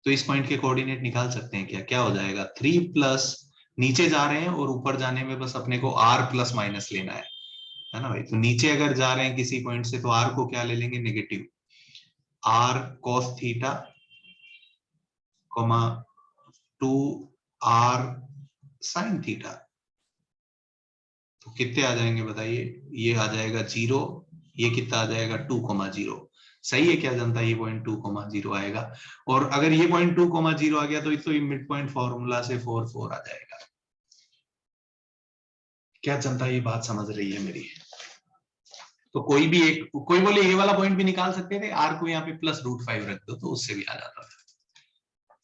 तो इस पॉइंट के कोऑर्डिनेट निकाल सकते हैं क्या? क्या हो जाएगा? 3 प्लस, नीचे जा रहे हैं और ऊपर जाने में बस अपने को r प्लस माइनस लेना है ना भाई? तो नीचे अगर जा रहे हैं किसी पॉइंट से, तो r को क्या ले लेंगे? Negative r cos theta, 2r sin theta. तो कितने आ जाएंगे बताइए? ये आ जाएगा 0, ये कितना आ जाएगा? 2,0। सही है क्या जनता? ये पॉइंट 2,0 आएगा। और अगर ये पॉइंट 2,0 आ गया, तो मिड पॉइंट फॉर्मूला से 4 आ जाएगा। क्या जनता ये बात समझ रही है मेरी? तो कोई भी एक, कोई बोले ये वाला पॉइंट भी निकाल सकते थे, आर को यहाँ पे +√5 रख दो तो उससे भी आ जाता था।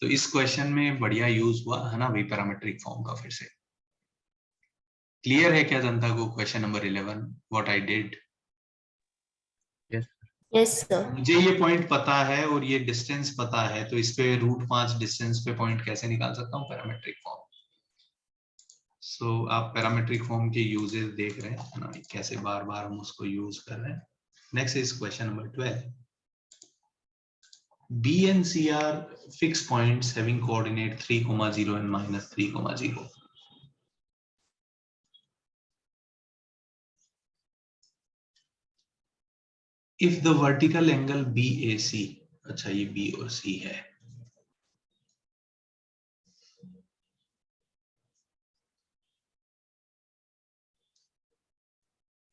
तो इस क्वेश्चन में बढ़िया यूज हुआ है ना भाई पैरामेट्रिक फॉर्म का। फिर से क्लियर है क्या जनता को question number 11 what I did? Yes yes sir. मुझे ये पॉइंट पता है और ये डिस्टेंस पता है, तो इस पे √5 डिस्टेंस पे पॉइंट कैसे निकाल सकता हूँ? Parametric form. सो आप पैरामेट्रिक फॉर्म के यूजेस देख रहे हैं ना, कैसे बार बार हम उसको यूज कर रहे हैं। Next is question number 12। B and C are fixed points having coordinate 3,0 and -3,0. If the vertical angle BAC, अच्छा ये B और C है,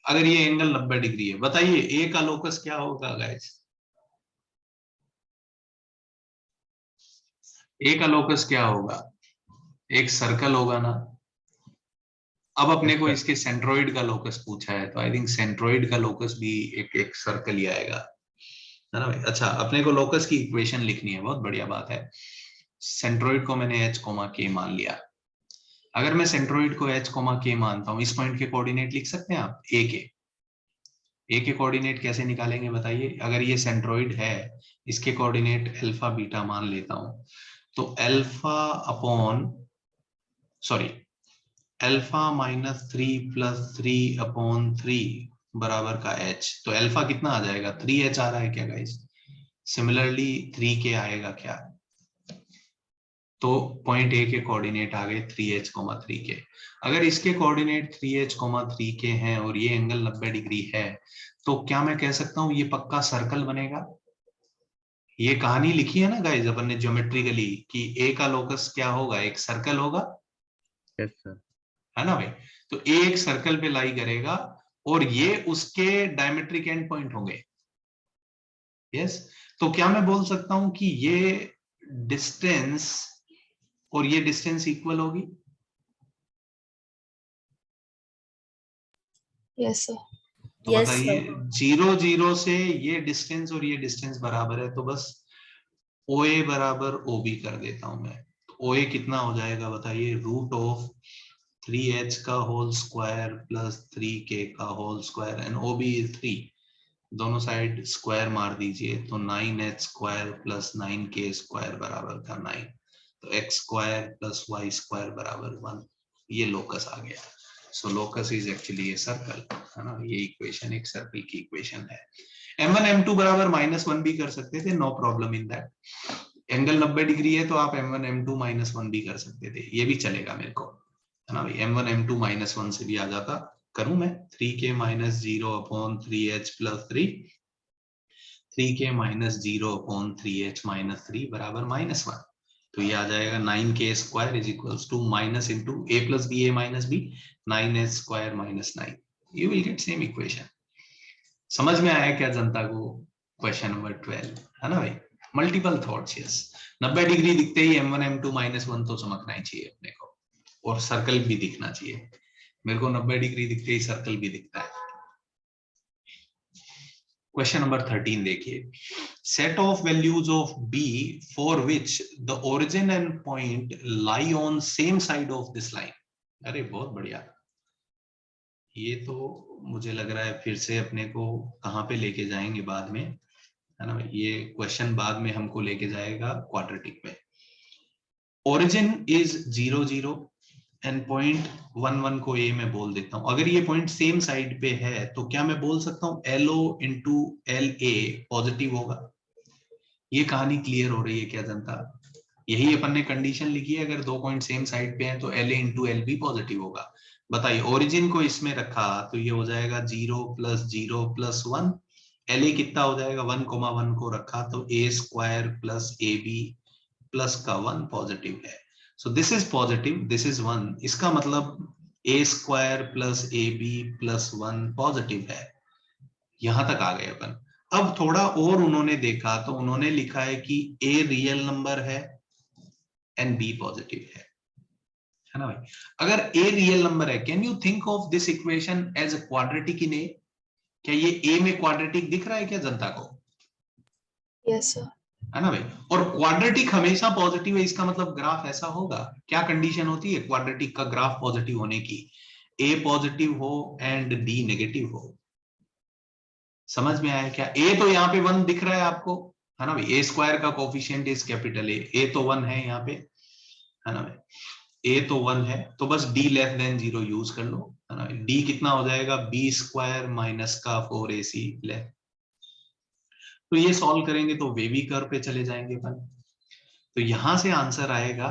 अगर ये एंगल 90 डिग्री है, बताइए A का लोकस क्या होगा गाइस? A का लोकस क्या होगा? एक सर्कल होगा ना। अब अपने को इसके सेंट्रोइड का लोकस पूछा है, तो आई थिंक सेंट्रोइड का लोकस भी एक सर्कल ही आएगा, है ना भाई? अच्छा, अपने को लोकस की इक्वेशन लिखनी है, बहुत बढ़िया बात है। सेंट्रोइड को मैंने h, k मान लिया। अगर मैं सेंट्रोइड को h, k मानता हूं, इस पॉइंट के कोऑर्डिनेट लिख सकते हैं आप? ए के कोऑर्डिनेट कैसे निकालेंगे बताइए? अगर ये सेंट्रोइड है, इसके कोऑर्डिनेट अल्फा बीटा मान लेता हूं, तो अल्फा -3 + 3/3 बराबर का h। तो अल्फा कितना आ जाएगा? 3h आ रहा है क्या गाइस? सिमिलरली 3k आएगा क्या? तो पॉइंट ए के कोऑर्डिनेट आ गए 3h, 3k। अगर इसके कोऑर्डिनेट 3h, 3k हैं और ये एंगल 90 डिग्री है, तो क्या मैं कह सकता हूं ये पक्का सर्कल बनेगा? ये कहानी लिखी है ना गाइस अपन ने ज्योमेट्रिकली, कि ए का लोकस क्या होगा? एक सर्कल होगा, यस सर। है ना भाई? तो ए एक सर्कल पे लाई करेगा और ये उसके डायमेट्रिक एंड पॉइंट होंगे। यस, तो क्या मैं बोल सकता हूं कि ये डिस्टेंस और ये डिस्टेंस इक्वल होगी? Yes sir. तो यस बताइए, सर। 0 से ये डिस्टेंस और ये डिस्टेंस बराबर है, तो बस OA बराबर OB कर देता हूं मैं। तो OA कितना हो जाएगा बताइए? √3h का होल स्क्वायर प्लस 3k का whole square, and OB is 3। दोनों साइड स्क्वायर मार दीजिए, तो 9h² प्लस 9k² बराबर का 9। तो x² प्लस y² बराबर 1। ये लोकस आ गया। So locus is actually a circle, है ना? ये इक्वेशन एक सर्कल की इक्वेशन है। m1 m2 बराबर -1 भी कर सकते थे, no problem in that. Angle 90 degree है, तो आप m1 m2 -1 भी कर सकते थे, ये भी चलेगा मेरे को, है ना भाई? m1 m2 -1 से भी आ जाता। करूं मैं? 3k - 0/3h + 3, 3k - 0/3h - 3 बराबर -1। तो ये आ जाएगा 9k square is equals to minus into a plus b, a minus b, 9s square minus 9. You will get same equation. समझ में आया क्या जनता को? क्वेश्चन नंबर 12 है ना भाई. Multiple thoughts. यस, 90 डिग्री दिखते ही m1 m2 -1 तो चमकना ही चाहिए अपने को, और सर्कल भी दिखना चाहिए. मेरे को 90 डिग्री दिखते ही सर्कल भी दिखता है. क्वेश्चन नंबर 13 देखिए. Set of values of b for which the origin and point lie on same side of this line. अरे बहुत बढ़िया. ये तो मुझे लग रहा है फिर से अपने को कहां पे लेके जाएंगे बाद में, है ना भाई. ये क्वेश्चन बाद में हमको लेके जाएगा क्वाड्रेटिक में. ओरिजिन इज 0 0 एंड पॉइंट 1 1 को ए में बोल देता हूं. अगर ये पॉइंट सेम साइड पे है तो क्या मैं बोल सकता हूं LO इंटू LA पॉजिटिव होगा. ये कहानी क्लियर हो रही है क्या जनता? यही अपन ने कंडीशन लिखी है. अगर दो पॉइंट सेम साइड पे हैं तो LA इंटू LB पॉजिटिव होगा. बताइए, ओरिजिन को इसमें रखा तो ये हो जाएगा 0 + 0 + 1. LA कितना हो जाएगा? 1,1 को रखा तो a square plus AB plus का 1 पॉजिटिव है. So this is positive, this is 1. इसका मतलब a square plus AB plus 1 positive है. यहां तक आ गए अपन. अब थोड़ा और उन्होंने देखा तो उन्होंने लिखा है कि a रियल नंबर है एंड B पॉजिटिव है ना भाई. अगर a रियल नंबर है, can you think of this equation as a quadratic in a? क्या ये a में क्वाड्रेटिक दिख रहा है क्या जनता को? Yes, sir. है ना भाई. और क्वाड्रेटिक हमेशा पॉजिटिव है, इसका मतलब ग्राफ ऐसा होगा. क्या कंडीशन होती है क्वाड्रेटिक का ग्राफ पॉजिटिव होने की? a पॉजिटिव हो एंड d नेगेटिव हो. समझ में आया क्या? a तो यहाँ पे 1 दिख रहा है आपको, है ना भाई. a स्क्वायर का कोफिशिएंट इज कैपिटल A तो 1 है यहाँ पे, है ना भाई. a तो 1 है तो बस d लेस देन 0 यूज कर लो, है ना. d कितना हो जाएगा? b स्क्वायर माइनस का 4ac लेस. तो ये सॉल्व करेंगे तो वेवी कर्व पे चले जाएंगे अपन. तो यहां से आंसर आएगा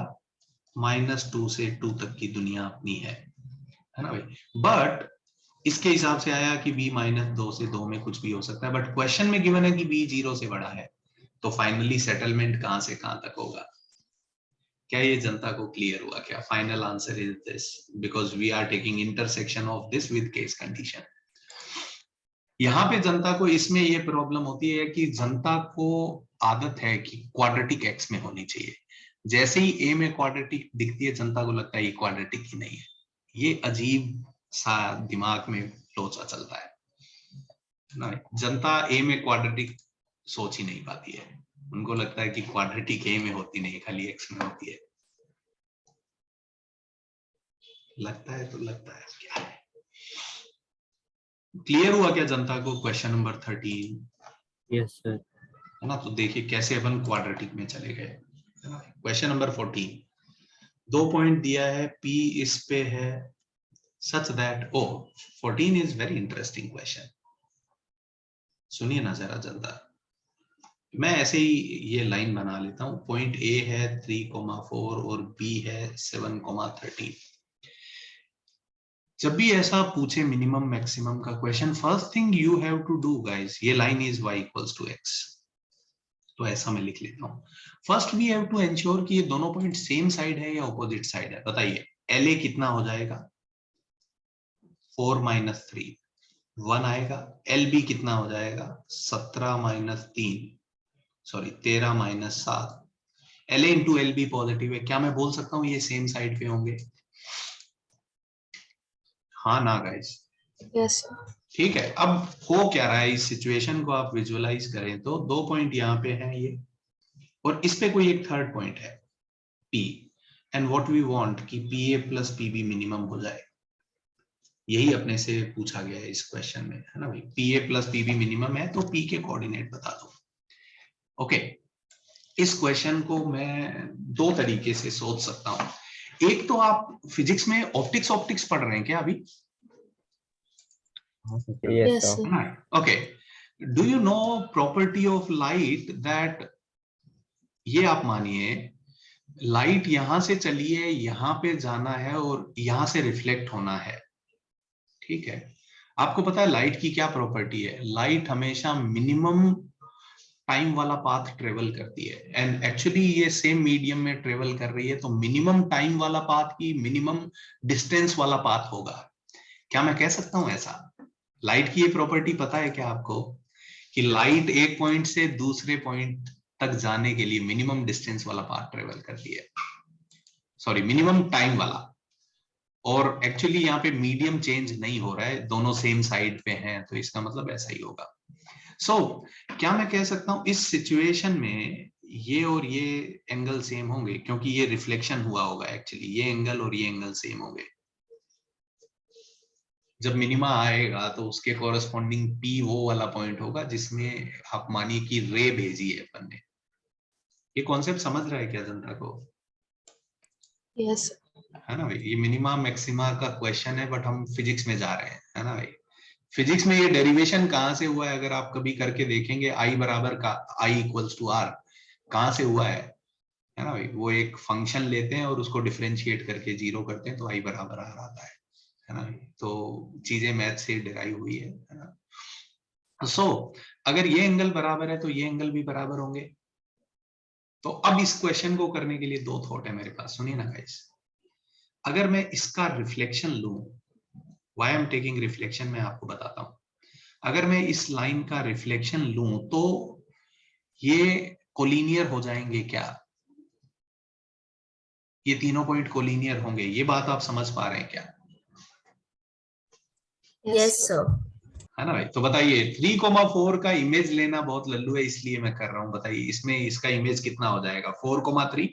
-2 से 2 तक की दुनिया अपनी है ना भाई. बट इसके हिसाब से आया कि b -2 से 2 में कुछ भी हो सकता है. बट क्वेश्चन में गिवन है कि b 0 से बड़ा है. तो फाइनली सेटलमेंट कहां से कहां तक होगा? क्या ये जनता को क्लियर हुआ क्या? Final answer is this, because we are taking intersection of this with case condition. यहाँ पे जनता को इसमें ये प्रॉब्लम होती है कि जनता को आदत है कि क्वाड्रेटिक एक्स में होनी चाहिए. जैसे ही ए में क्वाड्रेटिक दिखती है जनता को लगता है ये क्वाड्रेटिक ही नहीं है. ये अजीब सा दिमाग में लोचा चलता है ना. जनता ए में क्वाड्रेटिक सोच ही नहीं पाती है. उनको लगता है कि क्वाड्रेटिक ए में होती नहीं, खाली एक्स में होती है. लगता है तो लगता है, क्या है. क्लियर हुआ क्या जनता को क्वेश्चन नंबर 13? Yes sir. है ना. तो देखिए कैसे अपन क्वाड्रेटिक में चले गए. Question number 14. 2 पॉइंट दिया है, P इस पे है, such that 14 is very interesting question. सुनिए ना जरा जनता. मैं ऐसे ही ये लाइन बना लेता हूं. पॉइंट A है 3,4 और B है 7,13. जब भी ऐसा पूछे मिनिमम मैक्सिमम का question, first thing you have to do guys, ये लाइन इज y = x. तो ऐसा मैं लिख लेता हूं. First we have to ensure कि ये दोनों पॉइंट सेम साइड है या ऑपोजिट साइड है. बताइए LA कितना हो जाएगा? 4 - 3 1 आएगा. LB कितना हो जाएगा? 17 - 3 sorry 13 - 7. LA into LB positive है. क्या मैं बोल सकता हूँ ये सेम साइड पे होंगे? हाँ ना गाइस? Yes, sir. ठीक है. अब हो क्या रहा है, इस सिचुएशन को आप विजुअलाइज करें तो 2 पॉइंट यहाँ पे हैं ये, और इस पे कोई एक थर्ड पॉइंट है P. And what we want कि PA + PB मिनिमम हो जाए. यही अपने से पूछा गया है इस क्वेश्चन में, है ना भाई. PA + PB मिनिमम है तो P के कोऑर्डिनेट बता दो. ओके. इस क्वेश्चन को मैं 2 तरीके से सोच सकता हूं. एक तो आप फिजिक्स में ऑप्टिक्स पढ़ रहे हैं क्या अभी? Yes, sir. Okay. Do you know property of light that, ये आप मानिए लाइट यहां से चली है, यहां पे जाना है और यहां से रिफ्लेक्ट होना है. ठीक है. आपको पता है लाइट की क्या प्रॉपर्टी है? लाइट हमेशा मिनिमम टाइम वाला पाथ ट्रेवल करती है एंड एक्चुअली ये सेम मीडियम में ट्रेवल कर रही है, तो मिनिमम टाइम वाला पाथ की मिनिमम डिस्टेंस वाला पाथ होगा। क्या मैं कह सकता हूं ऐसा? लाइट की ये प्रॉपर्टी पता है क्या आपको कि लाइट एक पॉइंट से दूसरे पॉइंट तक जाने के लिए मिनिमम डिस्टेंस वाला पाथ ट्रेवल करती है, सॉरी मिनिमम टाइम वाला। और एक्चुअली यहाँ पे मीडियम चेंज नहीं हो रहा है, दोनों सेम साइड पे हैं, तो इसका मतलब ऐसा ही होगा। सो क्या मैं कह सकता हूं इस सिचुएशन में ये और ये एंगल सेम होंगे, क्योंकि ये रिफ्लेक्शन हुआ होगा। एक्चुअली ये एंगल और ये एंगल सेम होंगे। जब मिनिमा आएगा तो उसके कोरस्पॉन्डिंग पी वो वाला पॉइंट होगा जिसमें आप मानिए कि रे भेजी है अपन ने। ये कॉन्सेप्ट समझ रहा है क्या जनता को? यस है ना भाई, ये मिनिमा मैक्सिमा का क्वेश्चन है, बट हम फिजिक्स में जा रहे हैं, है ना भाई। फिजिक्स में ये डेरिवेशन कहाँ से हुआ है अगर आप कभी करके देखेंगे, आई बराबर का आई इक्वल्स टू आर कहाँ से हुआ है ना भाई। वो एक फंक्शन लेते हैं और उसको डिफरेंशिएट करके जीरो करते हैं तो आई बराबर आर आता है ना भाई। तो चीजें मैथ से डिराइव हुई है ना। सो अगर ये एंगल बराबर है तो ये एंगल भी बराबर होंगे। तो अब इस क्वेश्चन को करने के लिए दो थॉट है मेरे पास, सुनिए ना गाइस। अगर मैं इसका रिफ्लेक्शन लूं, why I am taking reflection, मैं आपको बताता हूं। अगर मैं इस लाइन का रिफ्लेक्शन लूं तो ये कोलिनियर हो जाएंगे क्या? ये तीनों पॉइंट कोलिनियर होंगे, ये बात आप समझ पा रहे हैं क्या? Yes sir. है ना भाई। तो बताइए 3,4 का इमेज लेना बहुत लल्लू है, इसलिए मैं कर रहा हूं। बताइए इसमें इसका इमेज कितना हो जाएगा? 4,3।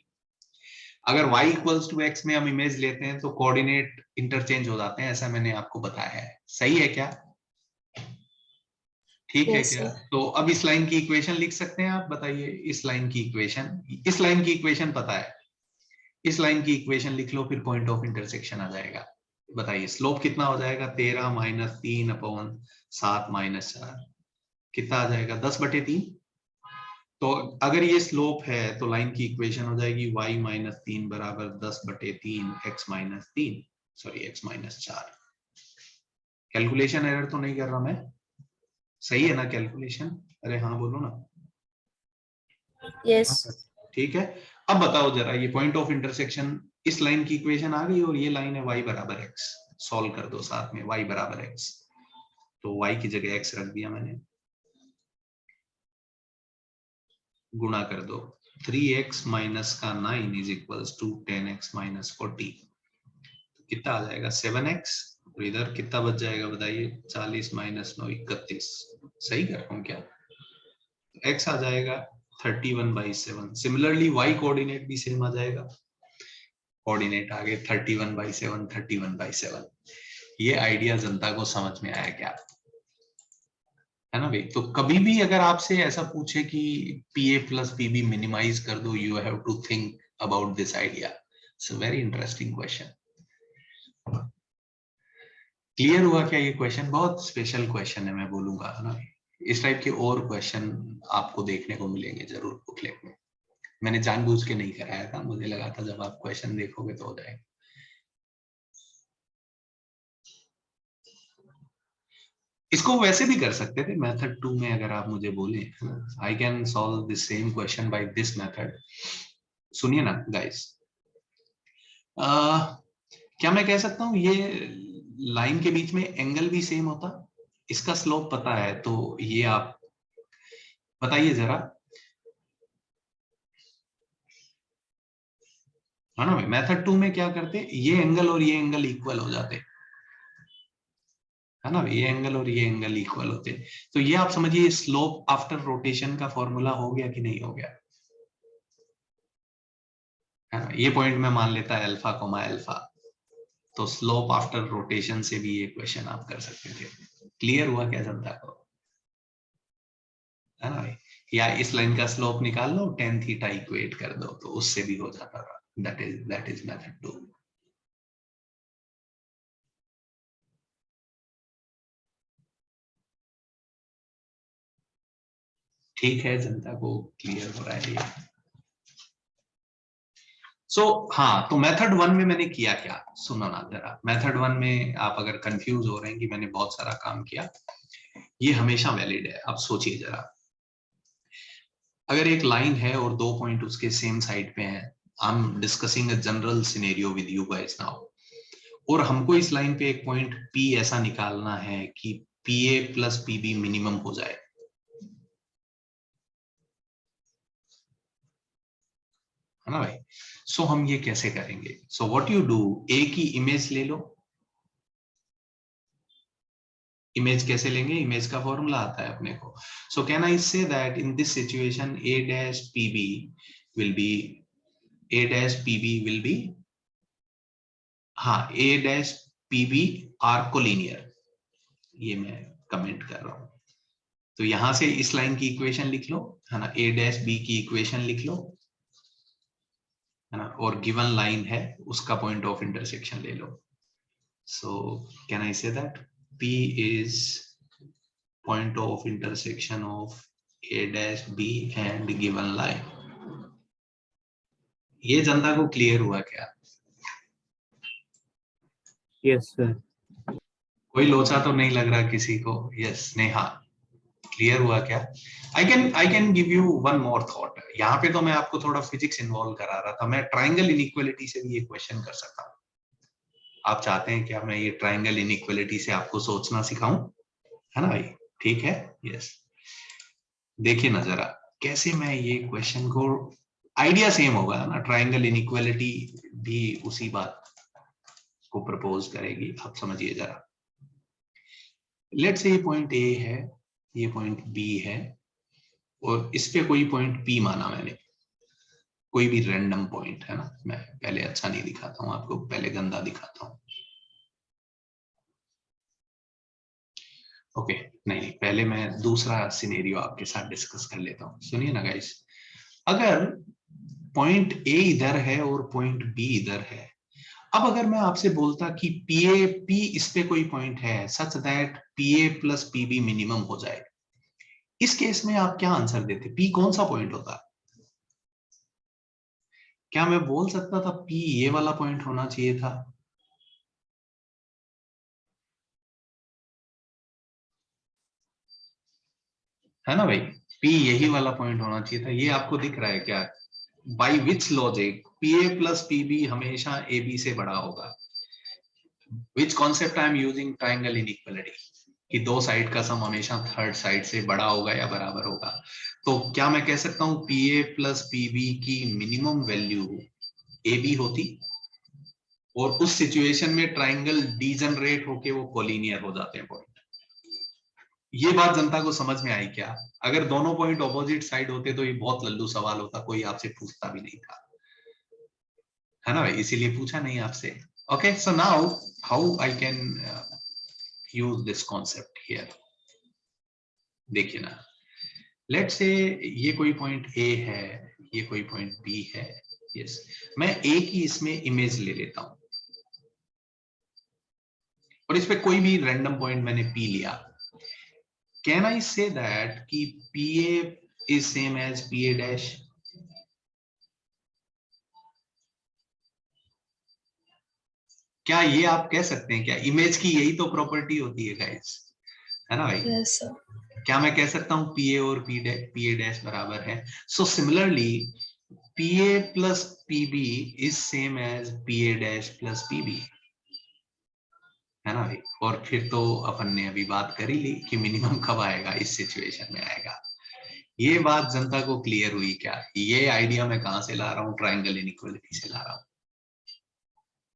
अगर y इक्वल्स टू x में हम इमेज लेते हैं तो कोऑर्डिनेट इंटरचेंज हो जाते हैं, ऐसा मैंने आपको बताया है। सही है क्या? ठीक है Yes, क्या? sir. तो अब इस लाइन की इक्वेशन लिख सकते हैं आप? बताइए इस लाइन की इक्वेशन, इस लाइन की इक्वेशन पता है, इस लाइन की इक्वेशन लिख लो, फिर पॉइंट ऑफ इंटरसेक्शन आ जाएगा। बताइए स्लोप कितना हो जाएगा? 13 माइनस 3/7 माइनस 4 कितना आ जाएगा? 10/3। तो अगर ये स्लोप है तो लाइन की इक्वेशन हो जाएगी y माइनस 3 बराबर 10/3 x minus 3, sorry x minus 4। Calculation error तो नहीं कर रहा मैं? सही है ना कैलकुलेशन? अरे हाँ बोलो ना। Yes. ठीक है। अब बताओ जरा, ये पॉइंट ऑफ इंटरसेक्शन, इस लाइन की इक्वेशन आ गई और ये लाइन है y बराबर x। सॉल्व कर दो साथ में, y बराबर x। तो y की जगह x रख दिया मैंने, गुणा कर दो। 3x माइनस का 9 is equals to 10x minus 40। कितना आ जाएगा? 7x। और इधर कितना बच जाएगा बताइए? 40 माइनस 9 31। सही कर रहा हूं क्या? x आ जाएगा 31/7। सिमिलरली y कोऑर्डिनेट भी सेम आ जाएगा, कोऑर्डिनेट आ गए 31/7 31/7। ये आइडिया जनता को समझ में आया क्या? है ना भाई। तो कभी भी अगर आपसे ऐसा पूछे कि PA प्लस PB मिनिमाइज कर दो, you have to think about this idea. It's a very interesting question. Clear हुआ क्या? ये क्वेश्चन बहुत स्पेशल क्वेश्चन है, मैं बोलूंगा, है ना। इस टाइप के और क्वेश्चन आपको देखने को मिलेंगे जरूर बुकलेट में। मैंने जानबूझ के नहीं कराया था, मुझे लगा था जब आप क्वेश्चन देखोगे तो हो जाएगा। इसको वैसे भी कर सकते थे मेथड 2 में, अगर आप मुझे बोले I can solve this same question by this method. सुनिए ना गाइस, क्या मैं कह सकता हूं ये लाइन के बीच में एंगल भी सेम होता? इसका स्लोप पता है तो ये आप बताइए जरा, है ना। मेथड 2 में क्या करते, ये एंगल और ये एंगल इक्वल हो जाते, है ना। ये एंगल और ये एंगल इक्वल होते, तो ये आप समझिए स्लोप आफ्टर रोटेशन का फॉर्मूला हो गया कि नहीं हो गया, है ना। ये पॉइंट में मान लेता है अल्फा कोमा अल्फा, तो स्लोप आफ्टर रोटेशन से भी ये क्वेश्चन आप कर सकते थे। क्लियर हुआ क्या जनता को? है ना भाई। या इस लाइन का स्लोप निकाल लो, tan थीटा इक्वेट कर दो, तो उससे भी हो जाता था। That is method 2। ठीक है, जनता को क्लियर हो रहा है ये। हाँ, तो मेथड 1 में मैंने किया क्या, सुनो ना जरा। मेथड 1 में आप अगर कंफ्यूज हो रहे हैं कि मैंने बहुत सारा काम किया, ये हमेशा वैलिड है। अब सोचिए जरा, अगर एक लाइन है और 2 पॉइंट उसके सेम साइड पे हैं, I am discussing a general scenario with you guys now, और हमको इस लाइन पे एक पॉइंट P ऐसा निकालना है कि PA प्लस PB मिनिमम हो जाए, है ना भाई। सो हम ये कैसे करेंगे? So what you do, A की इमेज ले लो। इमेज कैसे लेंगे? इमेज का फॉर्मूला आता है अपने को। सो can I say that in this situation A dash PB will be, A dash PB will be, हाँ, A dash PB are collinear, ये मैं कमेंट कर रहा हूं। तो यहां से इस लाइन की इक्वेशन लिख लो, है ना, A डैश B की इक्वेशन लिख लो, है ना, और गिवन लाइन है उसका पॉइंट ऑफ इंटरसेक्शन ले लो। सो can I say that P is point of intersection of A dash B and given line. ये जनता को क्लियर हुआ क्या? Yes sir. कोई लोचा तो नहीं लग रहा किसी को? यस, नेहा, क्लियर हुआ क्या? I can give you one more thought. यहाँ पे तो मैं आपको थोड़ा फिजिक्स इन्वॉल्व करा रहा था, मैं ट्राइंगल इनइक्वालिटी से भी ये क्वेश्चन कर सकता हूँ। आप चाहते हैं क्या मैं ये ट्राइंगल इनइक्वालिटी से आपको सोचना सिखाऊं, है ना भाई? ठीक है, यस। देखिए ना जरा कैसे मैं ये क्वेश्चन को, आइडिया सेम होगा ना, ट्राइंगल इनइक्वालिटी भी उसी बात को प्रपोज करेगी, आप समझिए जरा। लेट्स से ये पॉइंट A है, ये पॉइंट B है, और इस पे कोई पॉइंट P माना मैंने, कोई भी रैंडम पॉइंट, है ना। मैं पहले अच्छा नहीं दिखाता हूं आपको, पहले गंदा दिखाता हूं। ओके, नहीं, पहले मैं दूसरा सिनेरियो आपके साथ डिस्कस कर लेता हूं। सुनिए ना गाइस, अगर पॉइंट A इधर है और पॉइंट B इधर है, अब अगर मैं आपसे बोलता कि P इस पे कोई पॉइंट है such that PA plus PB minimum हो जाए, इस केस में आप क्या आंसर देते? P कौन सा पॉइंट होता? क्या मैं बोल सकता था P ये वाला पॉइंट होना चाहिए था? है ना भाई, P यही वाला पॉइंट होना चाहिए था। ये आपको दिख रहा है क्या? By which logic PA plus PB हमेशा AB से बड़ा होगा? विच concept I am using? Triangle inequality, कि दो साइड का सम हमेशा थर्ड साइड से बड़ा होगा या बराबर होगा। तो क्या मैं कह सकता हूं PA प्लस PB की मिनिमम वैल्यू AB होती, और उस सिचुएशन में ट्राइंगल डीजनरेट होके वो कोलिनियर हो जाते हैं पॉइंट। ये बात जनता को समझ में आई क्या? अगर दोनों पॉइंट ऑपोजिट साइड होते तो ये बहुत लल्लू सवाल होता, कोई आपसे पूछता भी नहीं था, है ना भाई, इसीलिए पूछा नहीं आपसे। Okay, so now how I can use this concept here. देखिए ना, लेट्स से ये कोई पॉइंट A है, ये कोई पॉइंट B है। यस, मैं A की इसमें इमेज ले लेता हूं, और इस पे कोई भी रैंडम पॉइंट मैंने P लिया। कैन आई से दैट कि PA is same as PA dash? क्या ये आप कह सकते हैं क्या? इमेज की यही तो प्रॉपर्टी होती है गाइस, है ना भाई। Yes, sir. क्या मैं कह सकता हूं PA और PA डैश बराबर है? So similarly PA plus PB is same as PA dash plus PB, है ना भाई। और फिर तो अपन ने अभी बात कर ही ली कि मिनिमम कब आएगा, इस सिचुएशन में आएगा। ये बात जनता को क्लियर हुई क्या? ये आइडिया मैं कहां से ला रहा हूँ? ट्राइंगल इनइक्वालिटी से ला रहा हूँ।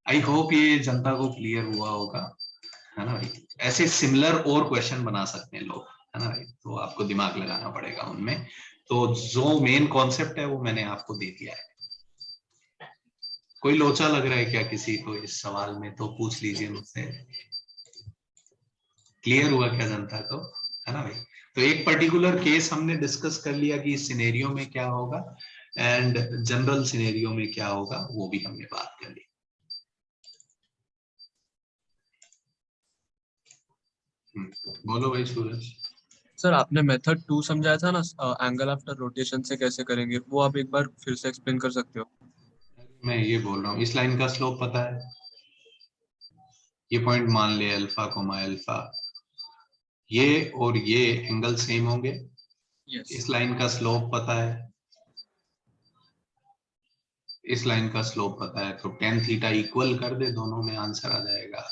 आई होप ये जनता को क्लियर हुआ होगा, है ना भाई। ऐसे सिमिलर और क्वेश्चन बना सकते हैं लोग, है ना भाई, तो आपको दिमाग लगाना पड़ेगा उनमें। तो जो मेन कॉन्सेप्ट है वो मैंने आपको दे दिया है। कोई लोचा लग रहा है क्या किसी को इस सवाल में? तो पूछ लीजिए मुझसे। क्लियर हुआ क्या जनता को, है ना भाई। तो एक पर्टिकुलर केस हमने डिस्कस कर लिया कि इस सिनेरियो में क्या होगा, एंड जनरल सिनेरियो में क्या होगा वो भी हमने बात कर ली। बोलो भाई सूरज। सर आपने मेथड 2 समझाया था ना, एंगल आफ्टर रोटेशन से कैसे करेंगे, वो आप एक बार फिर से एक्सप्लेन कर सकते हो? मैं ये बोल रहा हूँ, इस लाइन का स्लोप पता है, ये पॉइंट मान ले अल्फा कोमा अल्फा, ये और ये एंगल सेम होंगे, Yes. इस लाइन का स्लोप पता है, इस लाइन का स्लोप पता है, तो tan थीटा इक्वल कर दे, दोनों में आंसर आ जाएगा।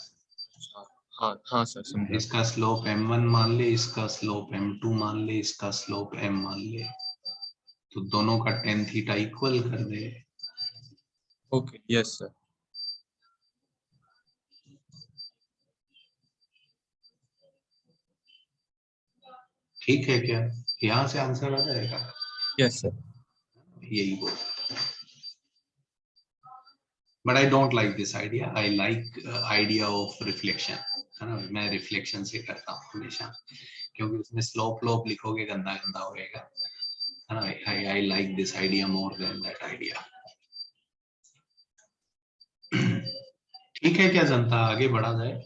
हाँ हाँ सर समझा। इसका स्लोप m1 मान ले, इसका स्लोप m2 मान ले, इसका स्लोप m मान ले, तो दोनों का tan थीटा इक्वल कर दे। Okay yes sir. ठीक है क्या? यहाँ से आंसर आ जाएगा। Yes sir. यही बोल, but I don't like this idea, I like idea of reflection, है ना। मैं रिफ्लेक्शन से करता हूँ हमेशा, क्योंकि उसमें स्लोप लोप लिखोगे गंदा गंदा होएगा, है ना। I like this idea more than that idea. ठीक है क्या जनता, आगे बढ़ा जाए।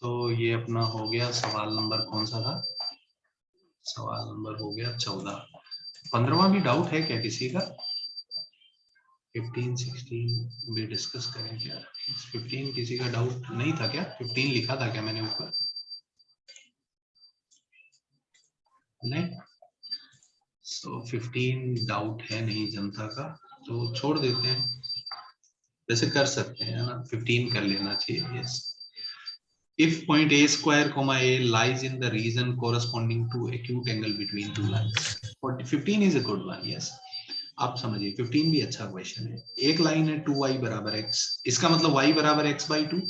तो ये अपना हो गया सवाल नंबर, कौन सा था? सवाल नंबर हो गया 14। 15वां भी डाउट है क्या किसी का? 15 16 भी डिस्कस करें क्या? 15 किसी का डाउट नहीं था क्या? 15 लिखा था क्या मैंने ऊपर? नहीं। सो 15 डाउट है नहीं जनता का, तो छोड़ देते हैं। वैसे कर सकते हैं, है ना, 15 कर लेना चाहिए। Yes, if point a square comma a lies in the region corresponding to acute angle between two lines, 15 is a good one. yes, आप समझिए 15 भी अच्छा क्वेश्चन है। एक लाइन है 2y बराबर x, इसका मतलब y बराबर x/2,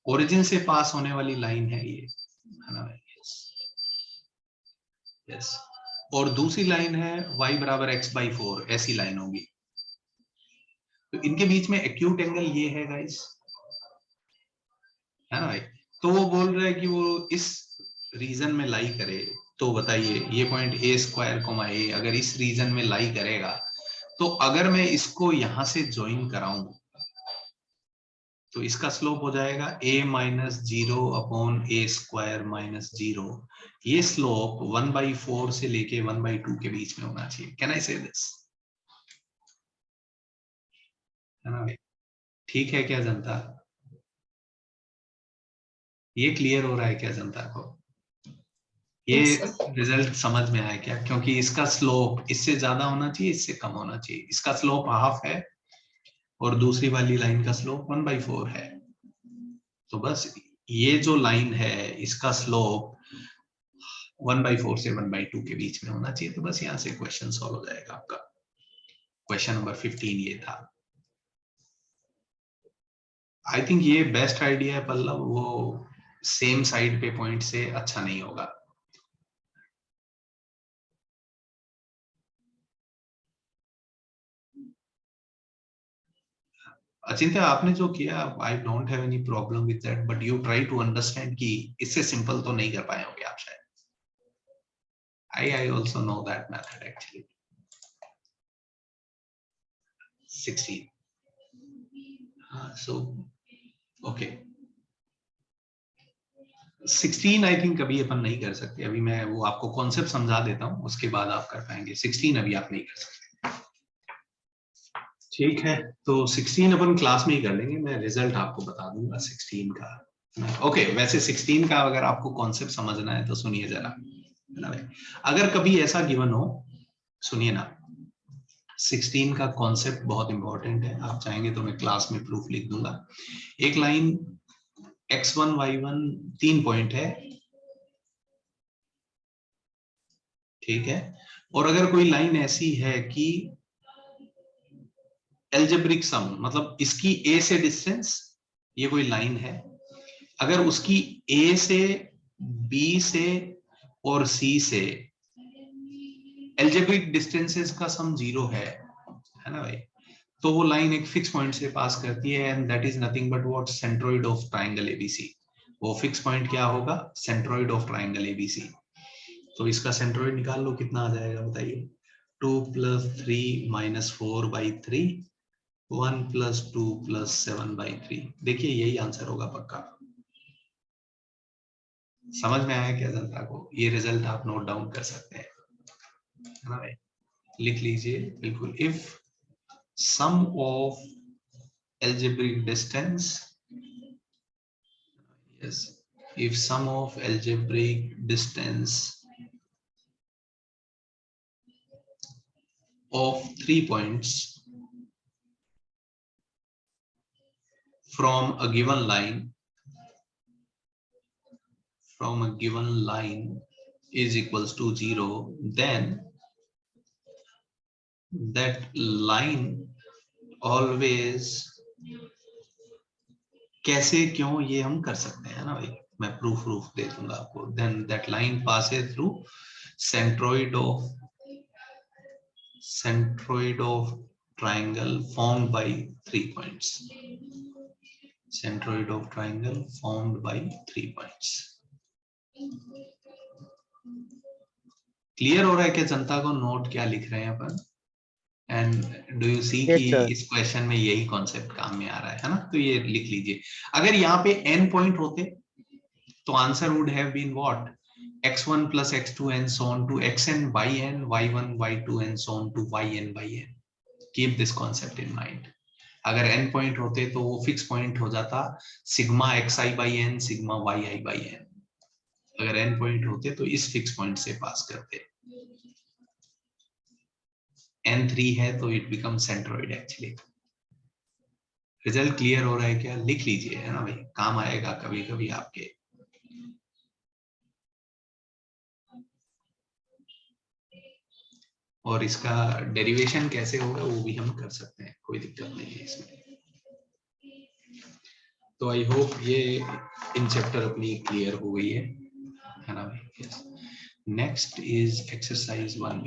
ओरिजिन से पास होने वाली लाइन है ये, है ना। यस, और दूसरी लाइन है y बराबर x/4, ऐसी लाइन होगी। तो इनके बीच में एक्यूट एंगल ये है गाइस, है ना भाई। तो वो बोल रहा है कि वो इस रीजन में लाई करे, तो बताइए ये point a square comma a अगर इस रीजन में लाई करेगा, तो अगर मैं इसको यहां से ज्वाइन कराऊं, तो इसका स्लोप हो जाएगा a minus 0 upon a square minus 0। ये स्लोप 1/4 से लेके 1/2 के बीच में होना चाहिए। कैन आई से दिस, है ना भाई? ठीक है क्या जनता? ये क्लियर हो रहा है क्या जनता को? ये Yes, sir. रिजल्ट समझ में आया क्या? क्योंकि इसका स्लोप इससे ज्यादा होना चाहिए, इससे कम होना चाहिए। इसका स्लोप हाफ है और दूसरी वाली लाइन का स्लोप 1/4 है। तो बस ये जो लाइन है इसका स्लोप 1/4 से 1/2 के बीच में होना चाहिए। तो बस यहाँ से क्वेश्चन सॉल्व हो जाएगा आपका। क्वेश्चन नंबर 15 ये था। आई थिंक ये बेस्ट आइडिया है पल्लव, वो सेम साइड पे पॉइंट से अच्छा नहीं होगा। अचिंत्य आपने जो किया, I don't have any problem with that, but you try to understand कि इससे सिंपल तो नहीं कर पाए होंगे आप शायद। I also know that method actually. 16. So okay, 16 I think अभी अपन नहीं कर सकते। अभी मैं वो आपको कॉन्सेप्ट समझा देता हूँ, उसके बाद आप कर पाएंगे। 16 अभी आप नहीं कर सकते। ठीक है, तो 16 अपन क्लास में ही कर लेंगे, मैं रिजल्ट आपको बता दूंगा 16 का। ओके, वैसे 16 का अगर आपको कॉन्सेप्ट समझना है तो सुनिए जरा, है ना भाई। अगर कभी ऐसा गिवन हो, सुनिए ना, 16 का कॉन्सेप्ट बहुत इंपॉर्टेंट है। आप चाहेंगे तो मैं क्लास में प्रूफ लिख दूंगा। एक लाइन x1 y1 3 पॉइंट है, ठीक है। और अगर कोई लाइन ऐसी है कि एल्जेब्रिक सम, मतलब इसकी a से डिस्टेंस, ये कोई लाइन है, अगर उसकी a से b से और c से एल्जेब्रिक डिस्टेंसेस का सम 0 है ना भाई, तो वो लाइन एक फिक्स पॉइंट से पास करती है, and that is nothing but what, centroid of triangle ABC. वो फिक्स पॉइंट क्या होगा? Centroid of triangle ABC. तो इसका सेंट्रोइड निकाल लो, कितना आ जाएगा बताइए? 2 + 3 - 4/3, 1 + 2 + 7/3। देखिए यही आंसर होगा पक्का। समझ में आया क्या जनता को? ये रिजल्ट आप नोट डाउन कर सकते हैं, है ना भाई? लिख लीजिए बिल्कुल। If sum of algebraic distance, yes, if sum of algebraic distance of 3 points from a given line is equals to 0, then that line always, कैसे क्यों ये हम कर सकते हैं ना भाई, मैं प्रूफ दे दूंगा आपको। then that line passes through centroid of triangle formed by 3 points, centroid of triangle formed by 3 points। Clear हो रहा है क्या जनता को? नोट क्या लिख रहे हैं अपन? And do you see Yes, कि sir. इस क्वेश्चन में यही कॉन्सेप्ट काम में आ रहा है ना? तो ये लिख लीजिए। अगर यहाँ पे n पॉइंट होते तो answer would have been what, x1 plus x2 and so on to xn by n, y1 y2 and so on to yn by n। Keep this concept in mind. अगर n point होते तो वो fix point हो जाता sigma xi by n, sigma yi by n। अगर n point होते तो इस फिक्स पॉइंट से पास करते। n3 है तो it become centroid actually. Result clear हो रहा है क्या? लिख लीजिए, है ना भाई, काम आएगा कभी कभी आपके। और इसका डेरिवेशन कैसे होगा वो भी हम कर सकते हैं, कोई दिक्कत नहीं है इसमें। तो आई होप ये इन चैप्टर अपनी क्लियर हो गई है ना भाई? Yes. Next is exercise 1B।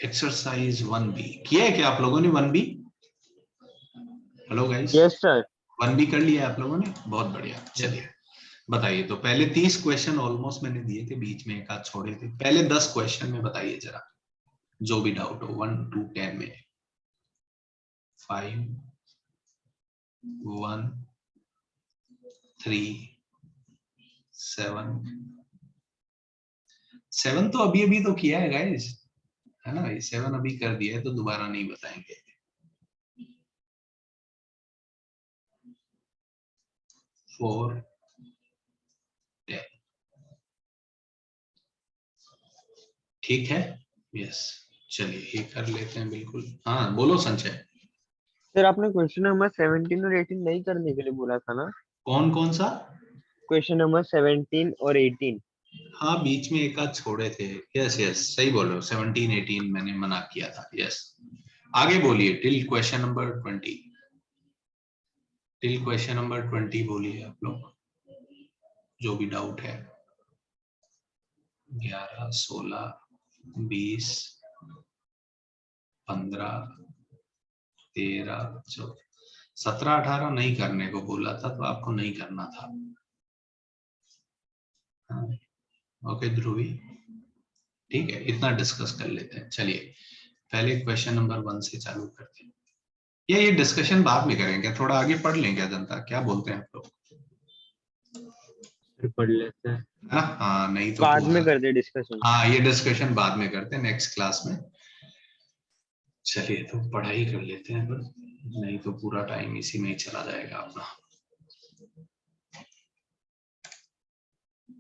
Exercise 1B किया है क्या आप लोगों ने? 1B, hello guys? Yes, sir. 1B कर लिया आप लोगों ने? बहुत बढ़िया। चलिए बताइए। तो पहले 30 क्वेश्चन ऑलमोस्ट मैंने दिए थे, बीच में एक आध छोड़े थे। पहले 10 क्वेश्चन में बताइए जरा, जो भी डाउट हो, 1 to 10 में। 5 1 3 7 तो अभी तो किया है गाइस, है ना भाई? 7 अभी कर दिया है तो दोबारा नहीं बताएंगे। 4 10 ठीक है? यस, चलिए ये कर लेते हैं बिल्कुल। हाँ बोलो संजय। सर आपने क्वेश्चन नंबर 17 और 18 नहीं करने के लिए बोला था ना? कौन सा? क्वेश्चन नंबर 17 और 18। हाँ बीच में एक आध छोड़े थे। यस यस सही बोलो, 17 18 मैंने मना किया था। यस, आगे बोलिए। Till question number 20, till question number 20 बोलिए आप लोग, जो भी डाउट है। 11 16 20 15 13 14 17 18 नहीं करने को बोला था तो आपको नहीं करना था। ओके ध्रुवी, ठीक है, इतना डिस्कस कर लेते हैं। चलिए पहले क्वेश्चन नंबर 1 से चालू करते हैं। ये डिस्कशन बाद में करेंगे, थोड़ा आगे पढ़ लें क्या जनता? क्या बोलते हैं आप लोग? पढ़ लेते हैं। हाँ नहीं तो बाद में करते डिस्कशन। हाँ ये डिस्कशन बाद में करते हैं नेक्स्ट क्लास में। चलिए तो पढ़ाई कर लेते हैं, नहीं तो पूरा टाइम इसी में ही चला जाएगा अपना।